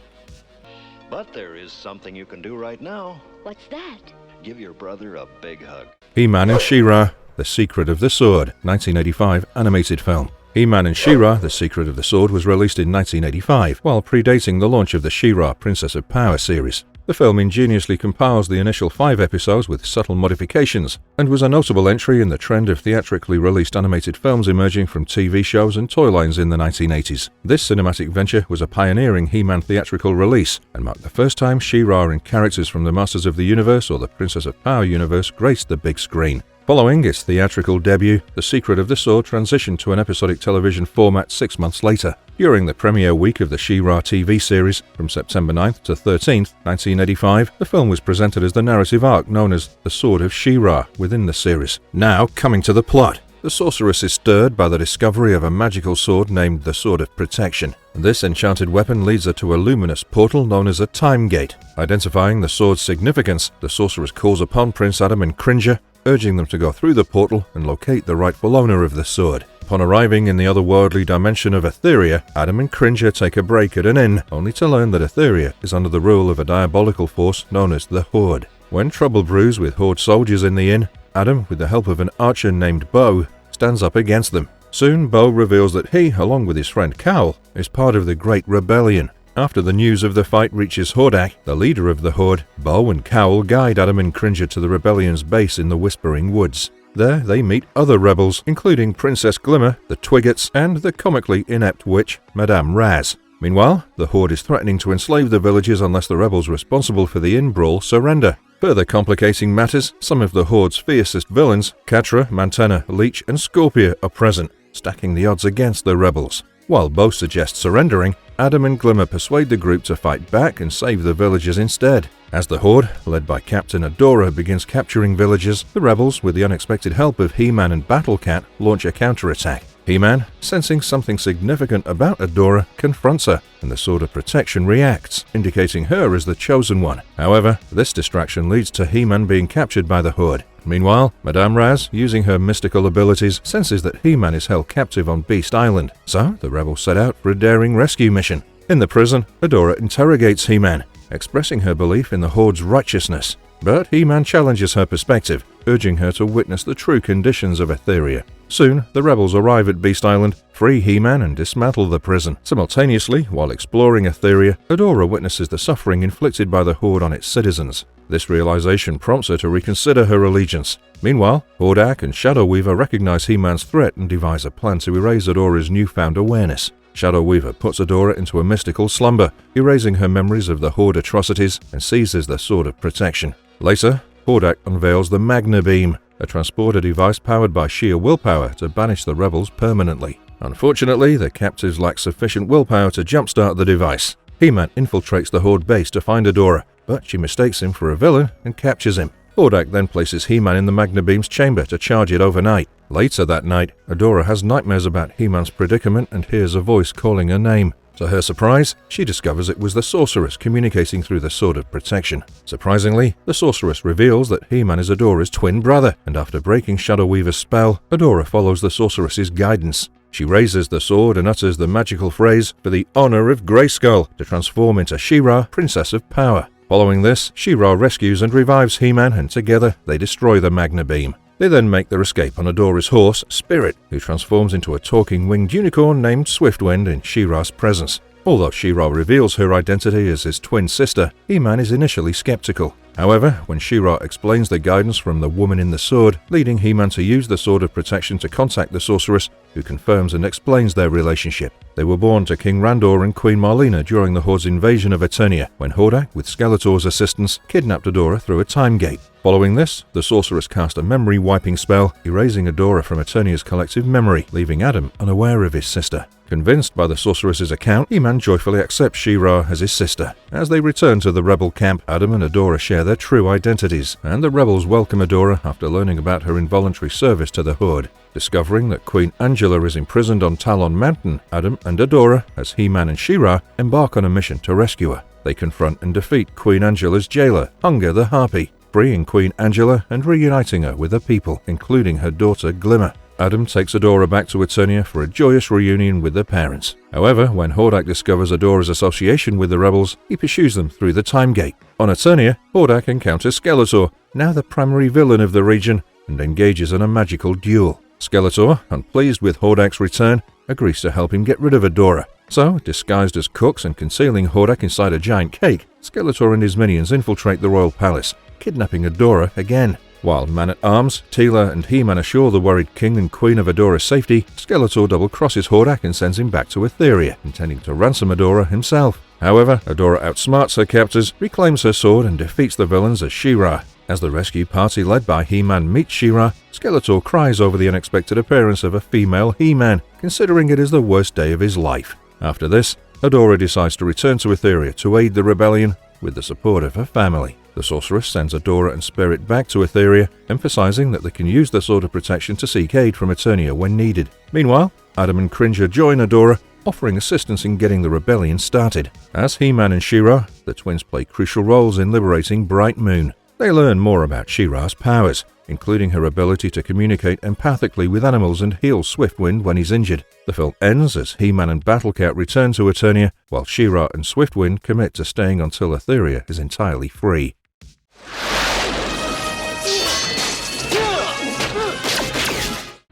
But there is something you can do right now. What's that? Give your brother a big hug. He-Man and She-Ra, The Secret of the Sword, 1985 animated film. He-Man and She-Ra, The Secret of the Sword was released in 1985, while predating the launch of the She-Ra Princess of Power series. The film ingeniously compiles the initial 5 episodes with subtle modifications, and was a notable entry in the trend of theatrically released animated films emerging from TV shows and toy lines in the 1980s. This cinematic venture was a pioneering He-Man theatrical release, and marked the first time She-Ra and characters from the Masters of the Universe or the Princess of Power universe graced the big screen. Following its theatrical debut, The Secret of the Sword transitioned to an episodic television format 6 months later. During the premiere week of the She-Ra TV series, from September 9th to 13th, 1985, the film was presented as the narrative arc known as The Sword of She-Ra within the series. Now, coming to the plot. The sorceress is stirred by the discovery of a magical sword named the Sword of Protection. This enchanted weapon leads her to a luminous portal known as a Time Gate. Identifying the sword's significance, the sorceress calls upon Prince Adam and Cringer, urging them to go through the portal and locate the rightful owner of the sword. Upon arriving in the otherworldly dimension of Etheria, Adam and Cringer take a break at an inn, only to learn that Etheria is under the rule of a diabolical force known as the Horde. When trouble brews with Horde soldiers in the inn, Adam, with the help of an archer named Bo, stands up against them. Soon, Bo reveals that he, along with his friend Cowl, is part of the Great Rebellion. After the news of the fight reaches Hordak, the leader of the Horde, Bo and Cowl guide Adam and Cringer to the rebellion's base in the Whispering Woods. There, they meet other rebels, including Princess Glimmer, the Twiggets, and the comically inept witch, Madame Raz. Meanwhile, the Horde is threatening to enslave the villagers unless the rebels responsible for the inn brawl surrender. Further complicating matters, some of the Horde's fiercest villains, Catra, Mantenna, Leech, and Scorpia, are present, stacking the odds against the rebels. While Bo suggests surrendering, Adam and Glimmer persuade the group to fight back and save the villagers instead. As the Horde, led by Captain Adora, begins capturing villagers, the rebels, with the unexpected help of He-Man and Battle-Cat, launch a counterattack. He-Man, sensing something significant about Adora, confronts her, and the Sword of Protection reacts, indicating her as the chosen one. However, this distraction leads to He-Man being captured by the Horde. Meanwhile, Madame Raz, using her mystical abilities, senses that He-Man is held captive on Beast Island, so the rebels set out for a daring rescue mission. In the prison, Adora interrogates He-Man, expressing her belief in the Horde's righteousness. But He-Man challenges her perspective, urging her to witness the true conditions of Etheria. Soon, the rebels arrive at Beast Island, free He-Man and dismantle the prison. Simultaneously, while exploring Etheria, Adora witnesses the suffering inflicted by the Horde on its citizens. This realization prompts her to reconsider her allegiance. Meanwhile, Hordak and Shadow Weaver recognize He-Man's threat and devise a plan to erase Adora's newfound awareness. Shadow Weaver puts Adora into a mystical slumber, erasing her memories of the Horde atrocities and seizes the Sword of Protection. Later, Hordak unveils the Magna Beam, a transporter device powered by sheer willpower to banish the rebels permanently. Unfortunately, the captives lack sufficient willpower to jumpstart the device. He-Man infiltrates the Horde base to find Adora, but she mistakes him for a villain and captures him. Hordak then places He-Man in the Magna Beam's chamber to charge it overnight. Later that night, Adora has nightmares about He-Man's predicament and hears a voice calling her name. To her surprise, she discovers it was the sorceress communicating through the Sword of Protection. Surprisingly, the sorceress reveals that He-Man is Adora's twin brother, and after breaking Shadow Weaver's spell, Adora follows the sorceress's guidance. She raises the sword and utters the magical phrase, "For the honor of Grayskull," to transform into She-Ra, Princess of Power. Following this, She-Ra rescues and revives He-Man, and together they destroy the Magna Beam. They then make their escape on Adora's horse, Spirit, who transforms into a talking winged unicorn named Swiftwind in She-Ra's presence. Although She-Ra reveals her identity as his twin sister, He-Man is initially skeptical. However, when She-Ra explains the guidance from the woman in the sword, leading He-Man to use the Sword of Protection to contact the sorceress, who confirms and explains their relationship. They were born to King Randor and Queen Marlena during the Horde's invasion of Eternia, when Hordak, with Skeletor's assistance, kidnapped Adora through a time gate. Following this, the sorceress cast a memory-wiping spell, erasing Adora from Eternia's collective memory, leaving Adam unaware of his sister. Convinced by the sorceress's account, He-Man joyfully accepts She-Ra as his sister. As they return to the rebel camp, Adam and Adora share their true identities, and the rebels welcome Adora after learning about her involuntary service to the Horde. Discovering that Queen Angela is imprisoned on Talon Mountain, Adam and Adora, as He-Man and She-Ra, embark on a mission to rescue her. They confront and defeat Queen Angela's jailer, Hunger the Harpy, freeing Queen Angela and reuniting her with her people, including her daughter Glimmer. Adam takes Adora back to Eternia for a joyous reunion with their parents. However, when Hordak discovers Adora's association with the rebels, he pursues them through the Time Gate. On Eternia, Hordak encounters Skeletor, now the primary villain of the region, and engages in a magical duel. Skeletor, unpleased with Hordak's return, agrees to help him get rid of Adora. So, disguised as cooks and concealing Hordak inside a giant cake, Skeletor and his minions infiltrate the royal palace, kidnapping Adora again. While Man-at-Arms, Teela, and He-Man assure the worried king and queen of Adora's safety, Skeletor double-crosses Hordak and sends him back to Etheria, intending to ransom Adora himself. However, Adora outsmarts her captors, reclaims her sword, and defeats the villains as She-Ra. As the rescue party led by He-Man meets She-Ra, Skeletor cries over the unexpected appearance of a female He-Man, considering it is the worst day of his life. After this, Adora decides to return to Etheria to aid the rebellion with the support of her family. The sorceress sends Adora and Spirit back to Etheria, emphasizing that they can use the Sword of Protection to seek aid from Eternia when needed. Meanwhile, Adam and Cringer join Adora, offering assistance in getting the rebellion started. As He-Man and She-Ra, the twins play crucial roles in liberating Bright Moon. They learn more about She-Ra's powers, including her ability to communicate empathically with animals and heal Swiftwind when he's injured. The film ends as He-Man and Battlecat return to Eternia, while She-Ra and Swiftwind commit to staying until Etheria is entirely free.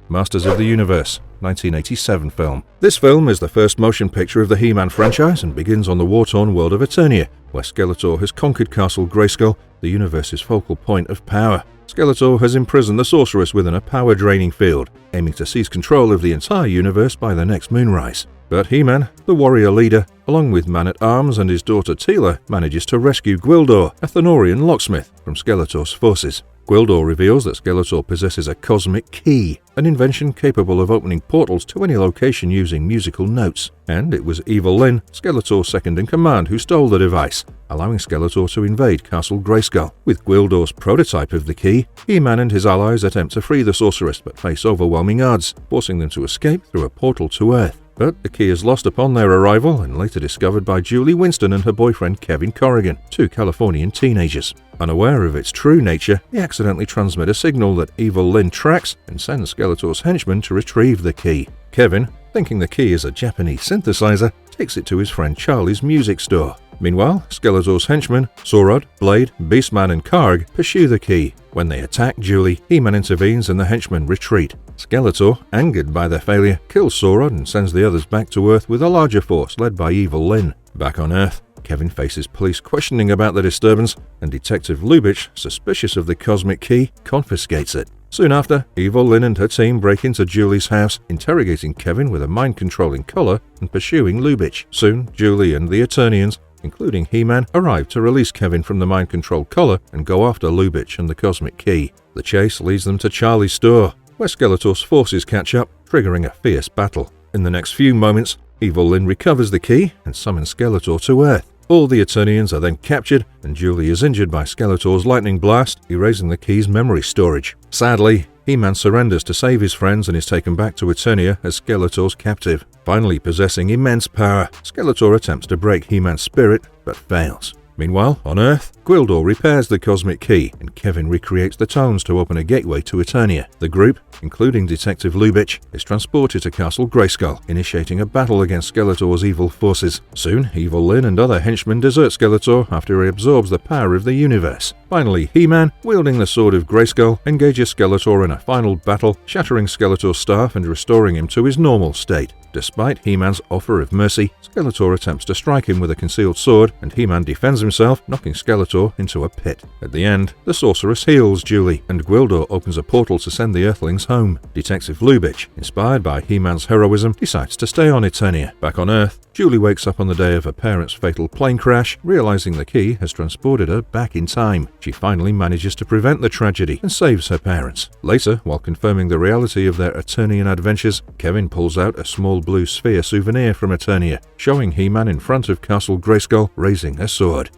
Masters of the Universe, 1987 film. This film is the first motion picture of the He-Man franchise and begins on the war-torn world of Eternia, where Skeletor has conquered Castle Grayskull, the universe's focal point of power. Skeletor has imprisoned the sorceress within a power-draining field, aiming to seize control of the entire universe by the next moonrise. But He-Man, the warrior leader, along with Man-at-Arms and his daughter Teela, manages to rescue Gwildor, a Thenorian locksmith, from Skeletor's forces. Gwildor reveals that Skeletor possesses a cosmic key, an invention capable of opening portals to any location using musical notes. And it was Evil Lyn, Skeletor's second-in-command, who stole the device, allowing Skeletor to invade Castle Grayskull. With Gwildor's prototype of the key, He-Man and his allies attempt to free the sorceress but face overwhelming odds, forcing them to escape through a portal to Earth. But the key is lost upon their arrival and later discovered by Julie Winston and her boyfriend Kevin Corrigan, two Californian teenagers. Unaware of its true nature, they accidentally transmit a signal that Evil Lyn tracks and sends Skeletor's henchmen to retrieve the key. Kevin, thinking the key is a Japanese synthesizer, takes it to his friend Charlie's music store. Meanwhile, Skeletor's henchmen, Sorod, Blade, Beastman, and Karg pursue the key. When they attack Julie, He-Man intervenes and the henchmen retreat. Skeletor, angered by their failure, kills Sorod and sends the others back to Earth with a larger force led by Evil Lyn. Back on Earth, Kevin faces police questioning about the disturbance, and Detective Lubitsch, suspicious of the cosmic key, confiscates it. Soon after, Evil Lyn and her team break into Julie's house, interrogating Kevin with a mind-controlling collar and pursuing Lubitsch. Soon, Julie and the Eternians, including He-Man, arrive to release Kevin from the mind-controlled collar and go after Lubitsch and the cosmic key. The chase leads them to Charlie's store, where Skeletor's forces catch up, triggering a fierce battle. In the next few moments, Evil Lyn recovers the key and summons Skeletor to Earth. All the Eternians are then captured, and Julie is injured by Skeletor's lightning blast, erasing the key's memory storage. Sadly, He-Man surrenders to save his friends and is taken back to Eternia as Skeletor's captive. Finally possessing immense power, Skeletor attempts to break He-Man's spirit, but fails. Meanwhile, on Earth, Gwildor repairs the cosmic key, and Kevin recreates the tones to open a gateway to Eternia. The group, including Detective Lubitsch, is transported to Castle Grayskull, initiating a battle against Skeletor's evil forces. Soon, Evil Lyn and other henchmen desert Skeletor after he absorbs the power of the universe. Finally, He-Man, wielding the Sword of Grayskull, engages Skeletor in a final battle, shattering Skeletor's staff and restoring him to his normal state. Despite He-Man's offer of mercy, Skeletor attempts to strike him with a concealed sword, and He-Man defends himself, knocking Skeletor into a pit. At the end, the sorceress heals Julie, and Gwildor opens a portal to send the Earthlings home. Detective Lubitsch, inspired by He-Man's heroism, decides to stay on Eternia. Back on Earth, Julie wakes up on the day of her parents' fatal plane crash, realizing the key has transported her back in time. She finally manages to prevent the tragedy and saves her parents. Later, while confirming the reality of their Eternian adventures, Kevin pulls out a small blue sphere souvenir from Eternia, showing He-Man in front of Castle Grayskull raising her sword.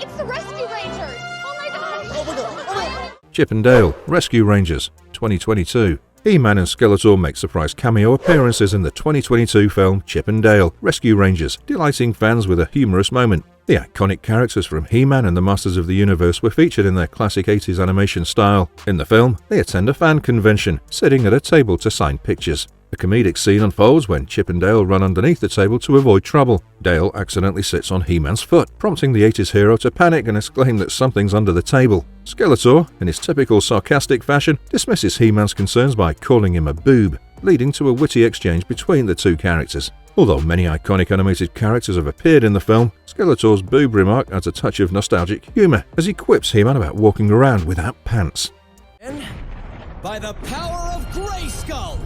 It's the Rescue Rangers! Oh my gosh! Oh my god! Chip and Dale, Rescue Rangers, 2022. He-Man and Skeletor make surprise cameo appearances in the 2022 film Chip and Dale, Rescue Rangers, delighting fans with a humorous moment. The iconic characters from He-Man and the Masters of the Universe were featured in their classic 80s animation style. In the film, they attend a fan convention, sitting at a table to sign pictures. A comedic scene unfolds when Chip and Dale run underneath the table to avoid trouble. Dale accidentally sits on He-Man's foot, prompting the 80s hero to panic and exclaim that something's under the table. Skeletor, in his typical sarcastic fashion, dismisses He-Man's concerns by calling him a boob, leading to a witty exchange between the two characters. Although many iconic animated characters have appeared in the film, Skeletor's boob remark adds a touch of nostalgic humor as he quips He-Man about walking around without pants. And by the power of Grayskull!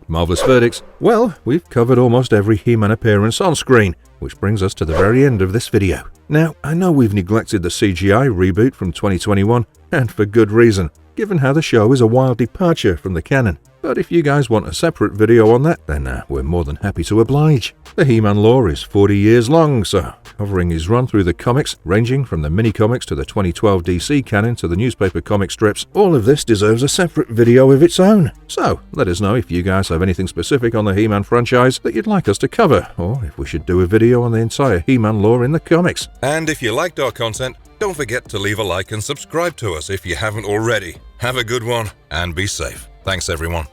Marvelous verdicts? Well, we've covered almost every He-Man appearance on screen, which brings us to the very end of this video. Now, I know we've neglected the CGI reboot from 2021, and for good reason, given how the show is a wild departure from the canon. But if you guys want a separate video on that, then we're more than happy to oblige. The He-Man lore is 40 years long, so covering his run through the comics, ranging from the mini-comics to the 2012 DC canon to the newspaper comic strips, all of this deserves a separate video of its own. So let us know if you guys have anything specific on the He-Man franchise that you'd like us to cover, or if we should do a video on the entire He-Man lore in the comics. And if you liked our content, don't forget to leave a like and subscribe to us if you haven't already. Have a good one and be safe. Thanks everyone.